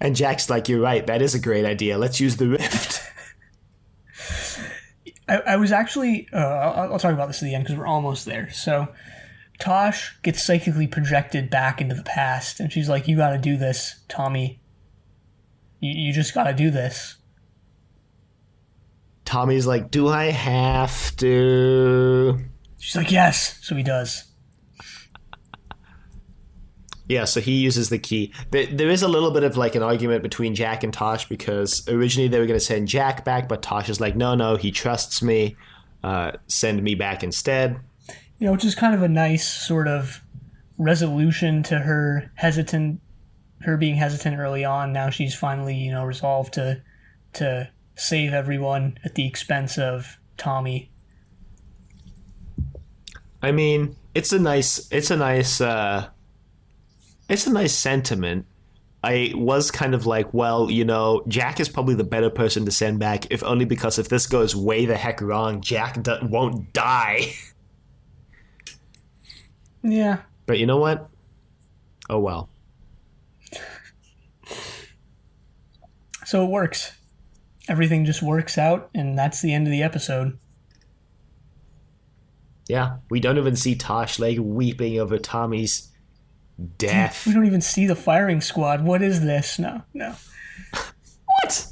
And Jack's like, you're right. That is a great idea. Let's use the rift. I was actually... I'll talk about this at the end because we're almost there. So Tosh gets psychically projected back into the past. And she's like, you got to do this, Tommy. You just got to do this. Tommy's like, do I have to? She's like, yes. So he does. Yeah, so he uses the key. There is a little bit of like an argument between Jack and Tosh because originally they were going to send Jack back, but Tosh is like, no, he trusts me. Send me back instead. You know, which is kind of a nice sort of resolution to her being hesitant early on. Now she's finally, resolved to save everyone at the expense of Tommy. I mean, it's a nice sentiment. I was kind of like, well, Jack is probably the better person to send back, if only because if this goes way the heck wrong, Jack won't die. Yeah. But you know what? Oh well. So it works. Everything just works out, and that's the end of the episode. Yeah, we don't even see Tosh like weeping over Tommy's death. We don't even see the firing squad. What is this? No. What?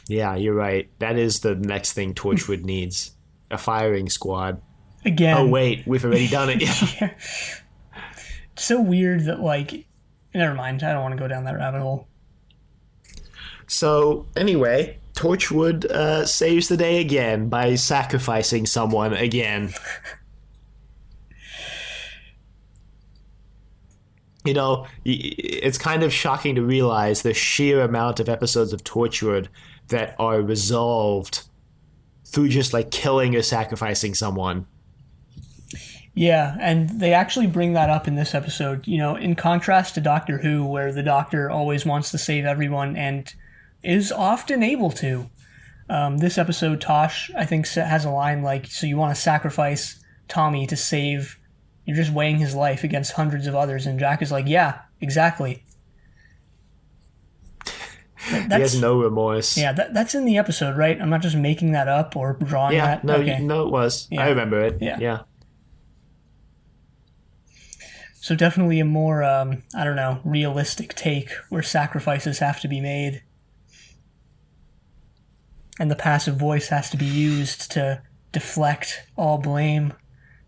Yeah, you're right. That is the next thing Torchwood needs. A firing squad. Again. Oh, wait. We've already done it. Yeah. Yeah. It's so weird that like, never mind. I don't want to go down that rabbit hole. So anyway, Torchwood saves the day again by sacrificing someone again. You know, it's kind of shocking to realize the sheer amount of episodes of Torchwood that are resolved through just like killing or sacrificing someone. Yeah, and they actually bring that up in this episode. You know, in contrast to Doctor Who, where the Doctor always wants to save everyone and is often able to. This episode, Tosh, I think, has a line like, so you want to sacrifice Tommy to save. You're just weighing his life against hundreds of others. And Jack is like, yeah, exactly. He has no remorse. Yeah, that's in the episode, right? I'm not just making that up or drawing that. No, okay. no, it was. Yeah. I remember it. Yeah. So definitely a more, I don't know, realistic take where sacrifices have to be made. And the passive voice has to be used to deflect all blame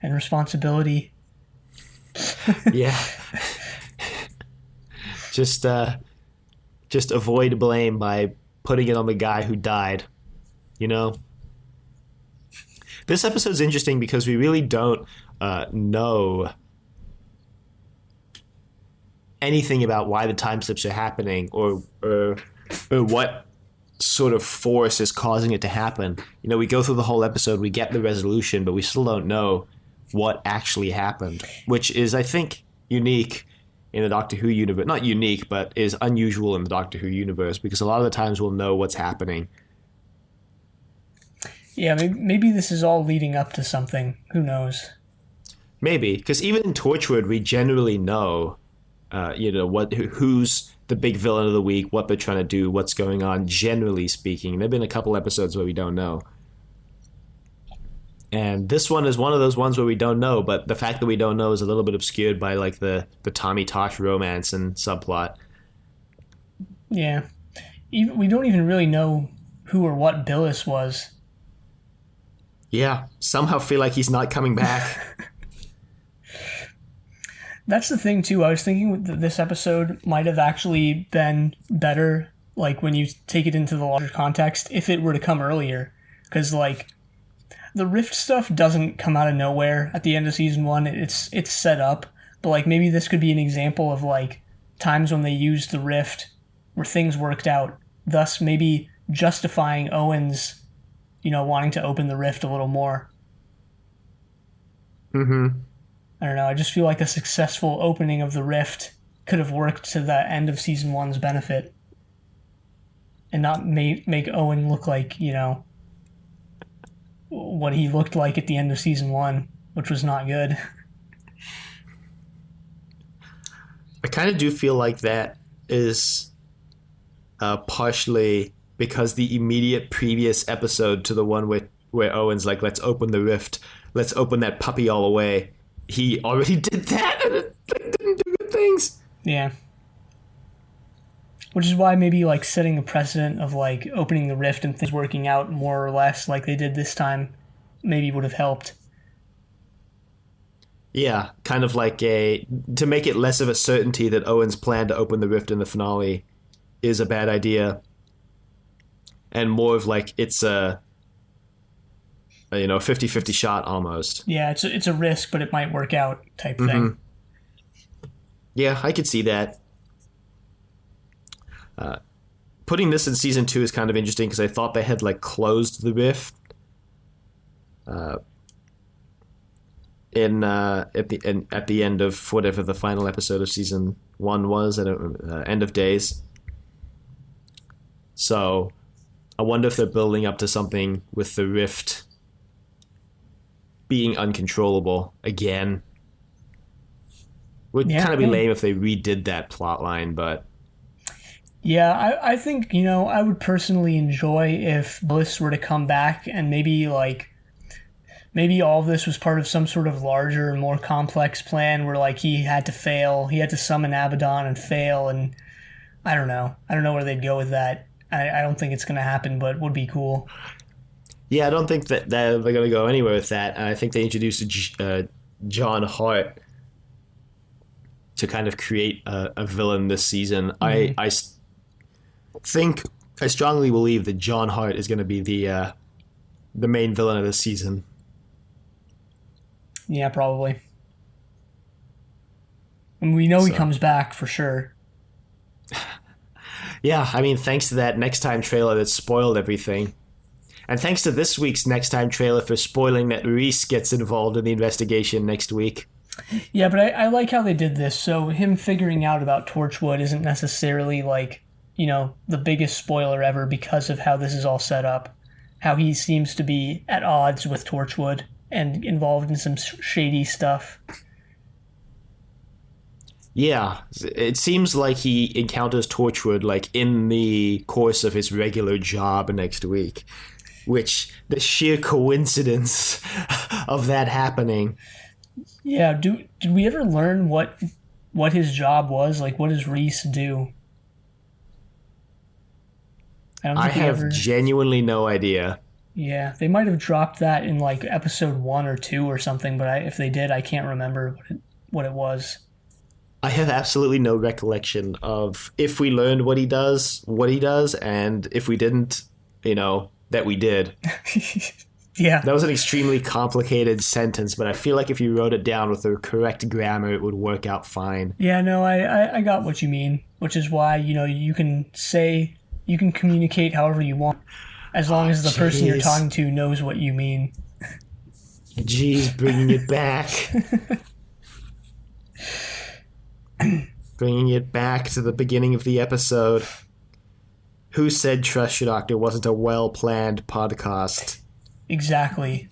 and responsibility. Yeah. Just avoid blame by putting it on the guy who died, you know? This episode's interesting because we really don't know anything about why the time slips are happening or what sort of force is causing it to happen. You know, we go through the whole episode, we get the resolution, but we still don't know what actually happened, which is, I think, unique in the Doctor Who universe. Not unique, but is unusual in the Doctor Who universe, because a lot of the times we'll know what's happening. Yeah, maybe this is all leading up to something. Who knows? Maybe, because even in Torchwood, we generally know, who's the big villain of the week, what they're trying to do, what's going on, generally speaking. There have been a couple episodes where we don't know. And this one is one of those ones where we don't know, but the fact that we don't know is a little bit obscured by like the Tommy Tosh romance and subplot. Yeah. We don't even really know who or what Billis was. Yeah. Somehow feel like he's not coming back. That's the thing, too. I was thinking that this episode might have actually been better, like, when you take it into the larger context, if it were to come earlier. Because, like, the Rift stuff doesn't come out of nowhere at the end of season 1. It's set up. But, like, maybe this could be an example of, like, times when they used the Rift where things worked out. Thus, maybe justifying Owen's, wanting to open the Rift a little more. Mm-hmm. I don't know, I just feel like a successful opening of the Rift could have worked to the end of season 1's benefit. And not make Owen look like, what he looked like at the end of season 1, which was not good. I kind of do feel like that is partially because the immediate previous episode to the one where Owen's like, let's open the Rift, let's open that puppy all away. He already did that and it didn't do good things. Yeah. Which is why maybe like setting a precedent of like opening the Rift and things working out more or less like they did this time maybe would have helped. Yeah, kind of like to make it less of a certainty that Owen's plan to open the Rift in the finale is a bad idea. And more of like it's a 50-50 shot almost. Yeah, it's a risk, but it might work out type thing. Yeah, I could see that. Putting this in season 2 is kind of interesting because I thought they had like closed the Rift at the end of whatever the final episode of season 1 was, at End of Days. So I wonder if they're building up to something with the Rift being uncontrollable again. Would kind of be lame if they redid that plot line, but yeah, I think I would personally enjoy if Bliss were to come back and maybe all of this was part of some sort of larger, more complex plan where like he had to fail, he had to summon Abaddon and fail, and I don't know where they'd go with that. I don't think it's going to happen, but it would be cool. Yeah, I don't think that they're going to go anywhere with that. And I think they introduced John Hart to kind of create a villain this season. I think I strongly believe that John Hart is going to be the main villain of this season. Yeah, probably. And we know he So comes back for sure. yeah, I mean, thanks to that next time trailer that spoiled everything. And thanks to this week's next time trailer for spoiling that Reese gets involved in the investigation next week. Yeah, but I like how they did this. So him figuring out about Torchwood isn't necessarily like, the biggest spoiler ever because of how this is all set up. How he seems to be at odds with Torchwood and involved in some shady stuff. Yeah, it seems like he encounters Torchwood like in the course of his regular job next week, which the sheer coincidence of that happening. Yeah, did we ever learn what his job was? Like, what does Reese do? I don't I think we have ever. genuinely no idea. Yeah, they might have dropped that in like episode 1 or 2 or something, but if they did, I can't remember what it was. I have absolutely no recollection of if we learned what he does, and if we didn't, that we did. Yeah. That was an extremely complicated sentence, but I feel like if you wrote it down with the correct grammar, it would work out fine. Yeah, no, I got what you mean, which is why, you can communicate however you want, as long as the person you're talking to knows what you mean. Jeez, bringing it back. Bringing it back to the beginning of the episode. Who said Trust Your Doctor wasn't a well-planned podcast? Exactly.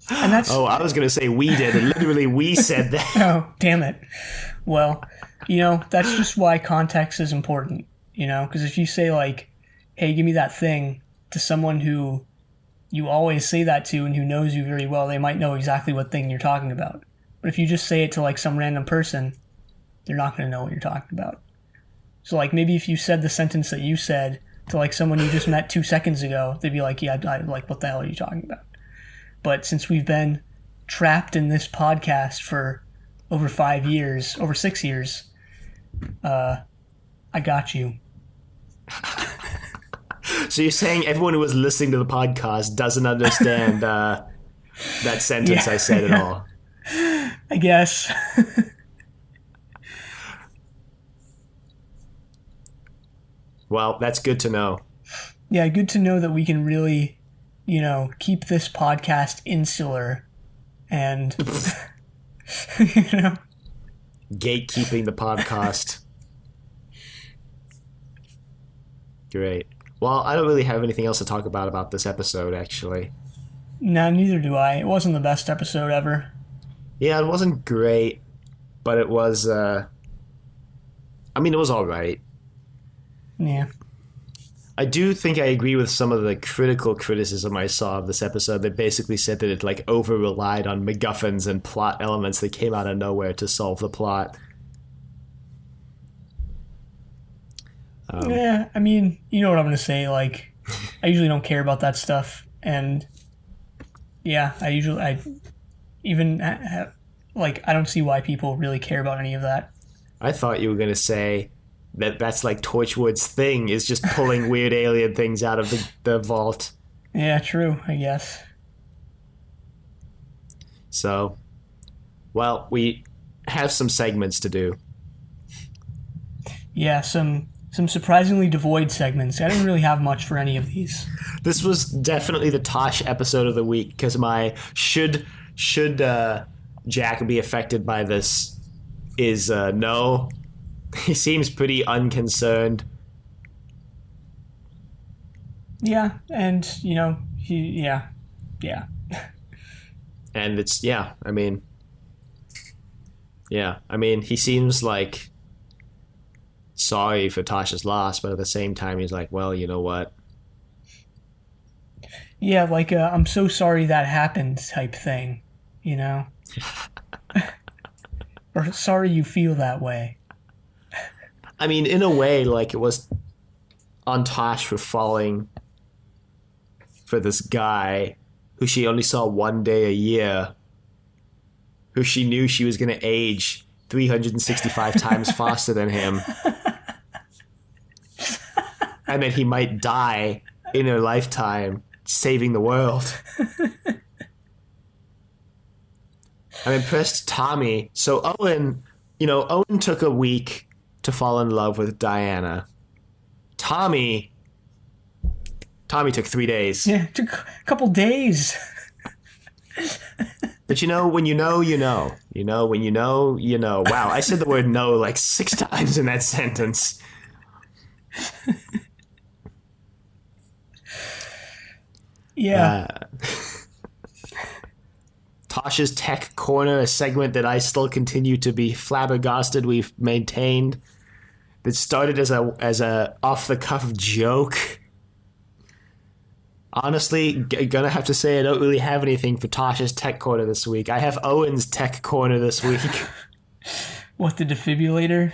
And that's... Oh, I was going to say we did, and literally we said that. Oh, damn it. Well, that's just why context is important, because if you say, like, hey, give me that thing to someone who you always say that to and who knows you very well, they might know exactly what thing you're talking about. But if you just say it to, like, some random person, they're not going to know what you're talking about. So, like, maybe if you said the sentence that you said to, like, someone you just met 2 seconds ago, they'd be like, yeah, like, what the hell are you talking about? But since we've been trapped in this podcast for over 6 years, I got you. So you're saying everyone who was listening to the podcast doesn't understand that sentence I said at all? I guess. Well, that's good to know. Yeah, good to know that we can really, keep this podcast insular and, Gatekeeping the podcast. Great. Well, I don't really have anything else to talk about this episode, actually. No, neither do I. It wasn't the best episode ever. Yeah, it wasn't great, but it was, it was all right. Yeah. I do think I agree with some of the critical criticism I saw of this episode that basically said that it, like, over-relied on MacGuffins and plot elements that came out of nowhere to solve the plot. Yeah, I mean, you know what I'm going to say. Like, I usually don't care about that stuff. And, yeah, I don't see why people really care about any of that. I thought you were going to say that's like Torchwood's thing, is just pulling weird alien things out of the vault. Yeah, true, I guess. So, well, we have some segments to do. Yeah, some surprisingly devoid segments. I didn't really have much for any of these. This was definitely the Tosh episode of the week, because my should Jack be affected by this is no. He seems pretty unconcerned. Yeah, and, yeah. And it's, he seems like sorry for Tasha's loss, but at the same time, he's like, well, you know what? Yeah, like, I'm so sorry that happened type thing, Or sorry you feel that way. I mean, in a way, like, it was on Tosh for falling for this guy who she only saw one day a year, who she knew she was going to age 365 times faster than him. And that he might die in her lifetime saving the world. I'm impressed Tommy. So Owen, Owen took a week to fall in love with Diana. Tommy took 3 days. Yeah, it took a couple days. But when you know, you know. When you know, you know. Wow, I said the word no like 6 times in that sentence. Yeah. Tasha's Tech Corner, a segment that I still continue to be flabbergasted we've maintained. That started as a off-the-cuff joke. Honestly, gonna have to say I don't really have anything for Tasha's Tech Corner this week. I have Owen's Tech Corner this week. What, the defibrillator?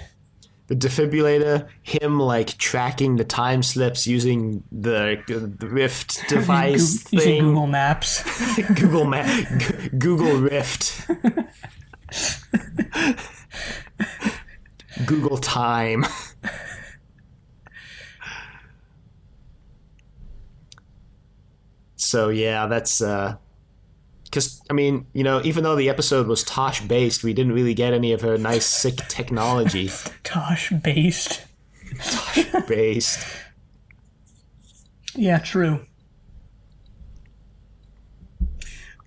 The defibrillator, him like tracking the time slips using the Rift device thing. Using Google Maps. Google Rift. Google Time. So yeah, that's because even though the episode was Tosh based, we didn't really get any of her nice sick technology. Tosh based. Tosh based. Yeah, true.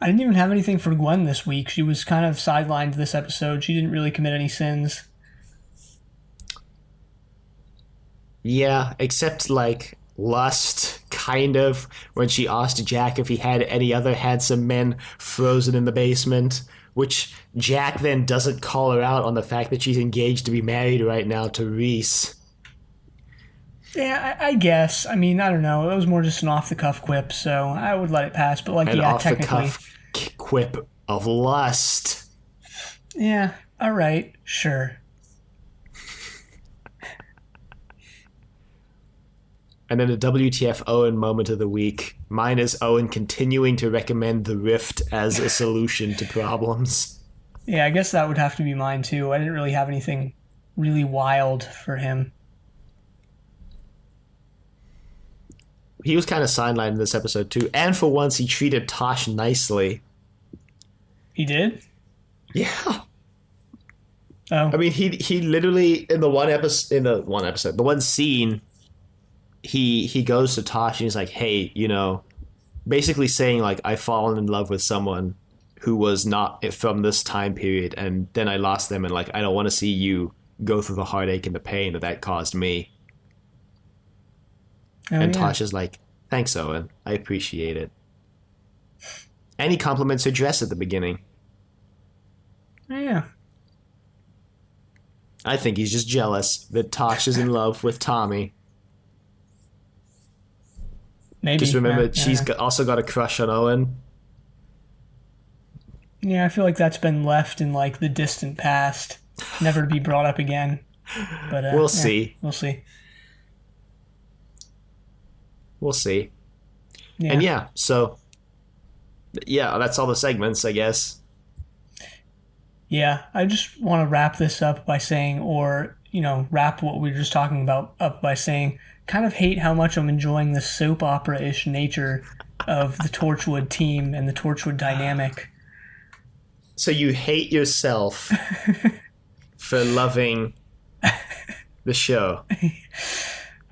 I didn't even have anything for Gwen this week. She was kind of sidelined this episode. She didn't really commit any sins. Yeah, except like lust, kind of, when she asked Jack if he had any other handsome men frozen in the basement, which Jack then doesn't call her out on the fact that she's engaged to be married right now to Reese. Yeah, I guess. I mean, I don't know. It was more just an off-the-cuff quip, so I would let it pass. But, An technically... off-the-cuff quip of lust. Yeah, all right, sure. And then the WTF Owen moment of the week. Mine is Owen continuing to recommend the Rift as a solution to problems. Yeah, I guess that would have to be mine, too. I didn't really have anything really wild for him. He was kind of sidelined in this episode, too. And for once, he treated Tosh nicely. He did? Yeah. Oh. I mean, he literally, in the one scene... He goes to Tosh and he's like, hey, basically saying like, I've fallen in love with someone who was not from this time period, and then I lost them, and like, I don't want to see you go through the heartache and the pain that caused me. And yeah. Tosh is like, thanks, Owen. I appreciate it. And he compliments her dress at the beginning. Yeah. I think he's just jealous that Tosh is in love with Tommy. Maybe. Just remember, she's also got a crush on Owen. Yeah, I feel like that's been left in like the distant past, never to be brought up again. But we'll see. We'll see. We'll see. Yeah. And that's all the segments, I guess. Yeah, I just want to wrap this up by saying, wrap what we were just talking about up by saying, kind of hate how much I'm enjoying the soap opera-ish nature of the Torchwood team and the Torchwood dynamic. So you hate yourself for loving the show.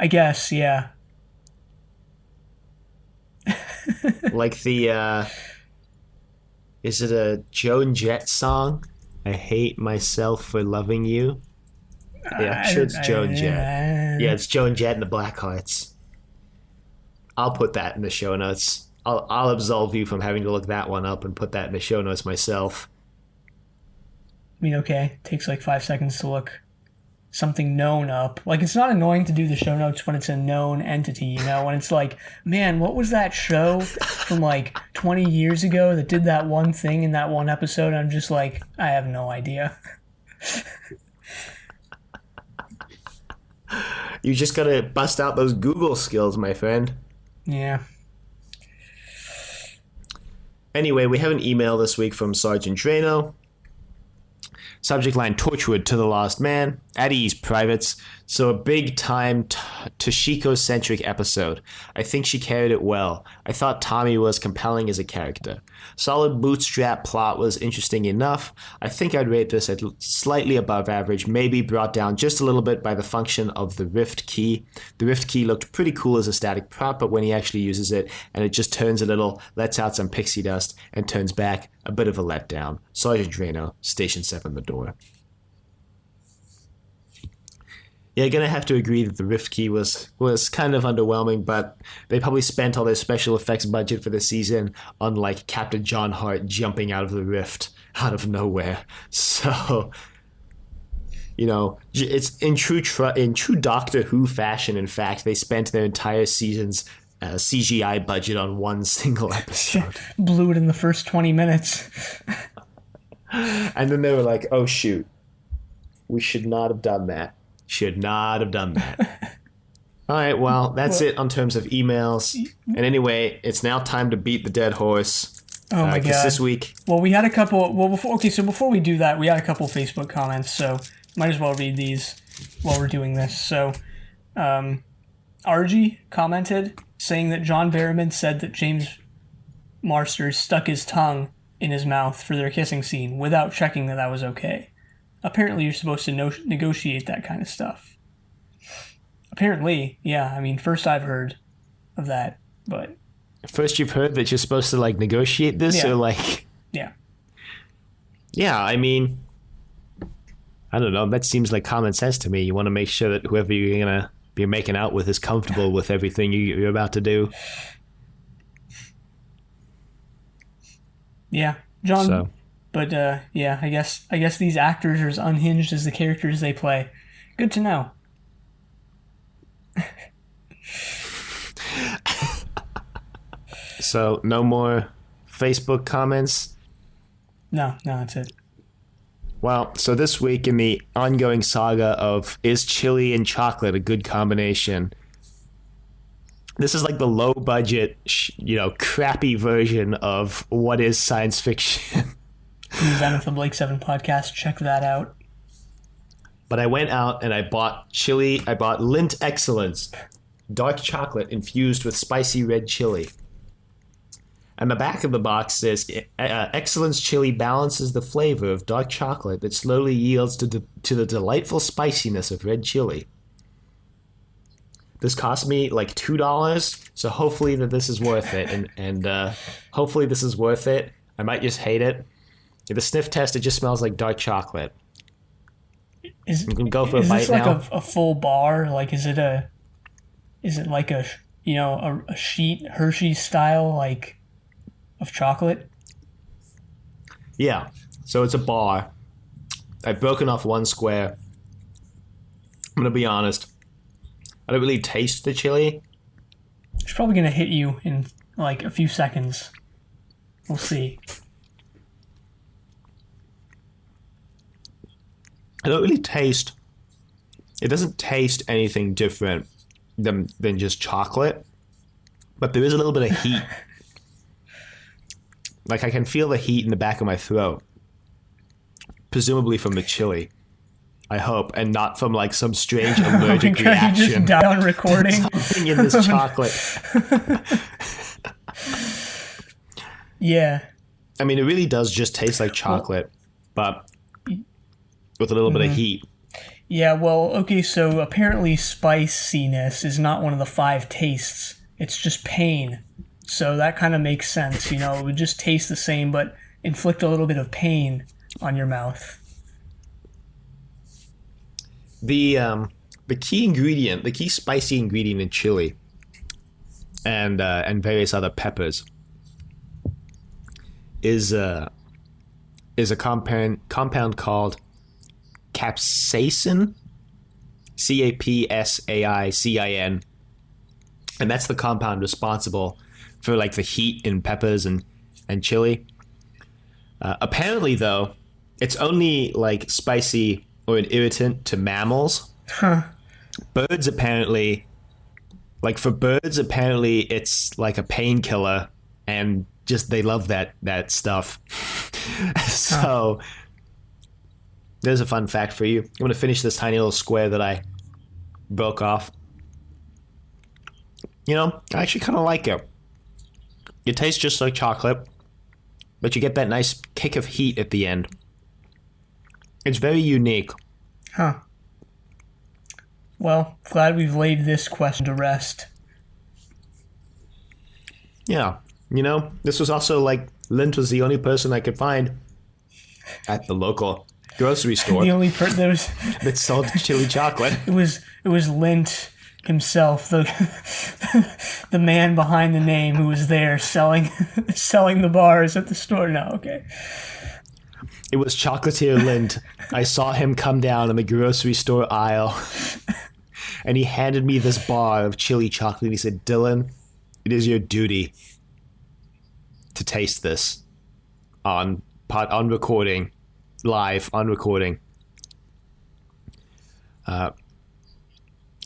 I guess, yeah. Like the, is it a Joan Jett song? I hate myself for loving you. Yeah, I'm sure it's Joan Jett. Yeah, it's Joan Jett and the Blackhearts. I'll put that in the show notes. I'll absolve you from having to look that one up and put that in the show notes myself. I mean, okay, it takes like 5 seconds to look something known up. Like, it's not annoying to do the show notes when it's a known entity, when it's like, man, what was that show from like 20 years ago that did that one thing in that one episode? I'm just like, I have no idea. You just gotta bust out those Google skills, my friend. Yeah. Anyway, we have an email this week from Sergeant Drano. Subject line, Torchwood to the Last Man. At ease, privates. So a big-time Toshiko-centric episode. I think she carried it well. I thought Tommy was compelling as a character. Solid bootstrap plot was interesting enough. I think I'd rate this at slightly above average, maybe brought down just a little bit by the function of the Rift Key. The Rift Key looked pretty cool as a static prop, but when he actually uses it, and it just turns a little, lets out some pixie dust, and turns back, a bit of a letdown. Sergeant Raynor, Station 7, the door. Yeah, gonna have to agree that the Rift Key was kind of underwhelming, but they probably spent all their special effects budget for the season on like Captain John Hart jumping out of the rift out of nowhere. So, you know, it's in true Doctor Who fashion. In fact, they spent their entire season's CGI budget on one single episode. Blew it in the first 20 minutes. And then they were like, "Oh shoot, we should not have done that." Should not have done that. All right, well, that's it on terms of emails. And anyway, it's now time to beat the dead horse. Oh my god! This week, well, we had a couple. Well, before we do that, we had a couple Facebook comments, so might as well read these while we're doing this. So, RG commented saying that John Barrowman said that James Marsters stuck his tongue in his mouth for their kissing scene without checking that was okay. Apparently, you're supposed to negotiate that kind of stuff. Apparently, yeah. I mean, first I've heard of that, but... First you've heard that you're supposed to, like, negotiate this? Yeah. Or, like... Yeah. Yeah, I mean... I don't know. That seems like common sense to me. You want to make sure that whoever you're going to be making out with is comfortable with everything you're about to do. Yeah. John... So... But, yeah, I guess these actors are as unhinged as the characters they play. Good to know. So, no more Facebook comments? No, that's it. Well, so this week in the ongoing saga of is chili and chocolate a good combination? This is like the low-budget, crappy version of what is science fiction. Zenith the Blake 7 podcast. Check that out. But I went out and I bought chili. I bought Lindt Excellence, dark chocolate infused with spicy red chili. And the back of the box says, Excellence chili balances the flavor of dark chocolate that slowly yields to the delightful spiciness of red chili. This cost me like $2, so hopefully that this is worth it. And hopefully this is worth it. I might just hate it. The sniff test, it just smells like dark chocolate. Is you can go for a bite this like now. a full bar? Like, is it like a sheet Hershey style like of chocolate? Yeah. So it's a bar. I've broken off one square. I'm gonna be honest. I don't really taste the chili. It's probably gonna hit you in like a few seconds. We'll see. I don't really taste... It doesn't taste anything different than just chocolate, but there is a little bit of heat. Like, I can feel the heat in the back of my throat. Presumably from the chili. I hope, and not from, like, some strange allergic reaction. You just died on recording. Something in this chocolate. Yeah. I mean, it really does just taste like chocolate, but... with a little bit of heat. Yeah, well, okay, so apparently spiciness is not one of the 5 tastes. It's just pain. So that kind of makes sense, It would just taste the same, but inflict a little bit of pain on your mouth. The key spicy ingredient in chili and various other peppers is a compound called capsaicin, Capsaicin, and that's the compound responsible for like the heat in peppers and chili. Apparently, though, it's only like spicy or an irritant to mammals. Huh. Birds apparently, it's like a painkiller, and just they love that stuff. So. there's a fun fact for you. I'm going to finish this tiny little square that I broke off. You know, I actually kind of like it. It tastes just like chocolate, but you get that nice kick of heat at the end. It's very unique. Huh. Well, glad we've laid this question to rest. Yeah. You know, this was also like, Lint was the only person I could find at the local grocery store The only person that was that sold chili chocolate. it was Lint himself, the the man behind the name who was there selling the bars at the store. No, okay. It was Chocolatier Lint. I saw him come down in the grocery store aisle, and he handed me this bar of chili chocolate. And he said, "Dylan, it is your duty to taste this on recording, live on recording."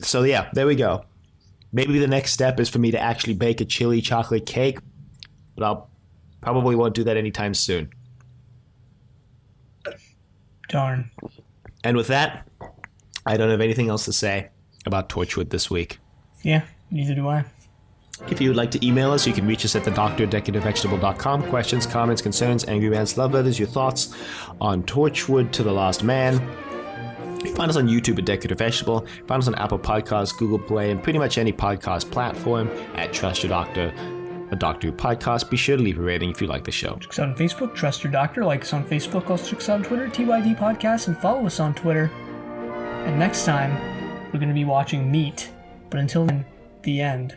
So yeah, there we go. Maybe the next step is for me to actually bake a chili chocolate cake, but I'll probably won't do that anytime soon. Darn. And with that, I don't have anything else to say about Torchwood this week. Yeah, neither do I. If you would like to email us, you can reach us at thedoctor@decorativevegetable.com. Questions, comments, concerns, angry rants, love letters, your thoughts on Torchwood to the Last Man. Find us on YouTube at Decorative Vegetable. Find us on Apple Podcasts, Google Play, and pretty much any podcast platform at Trust Your Doctor, a Doctor Who podcast. Be sure to leave a rating if you like the show. Check us out on Facebook, Trust Your Doctor. Like us on Facebook, also check us out on Twitter, TYD Podcast, and follow us on Twitter. And next time, we're going to be watching Meat. But until then, the end.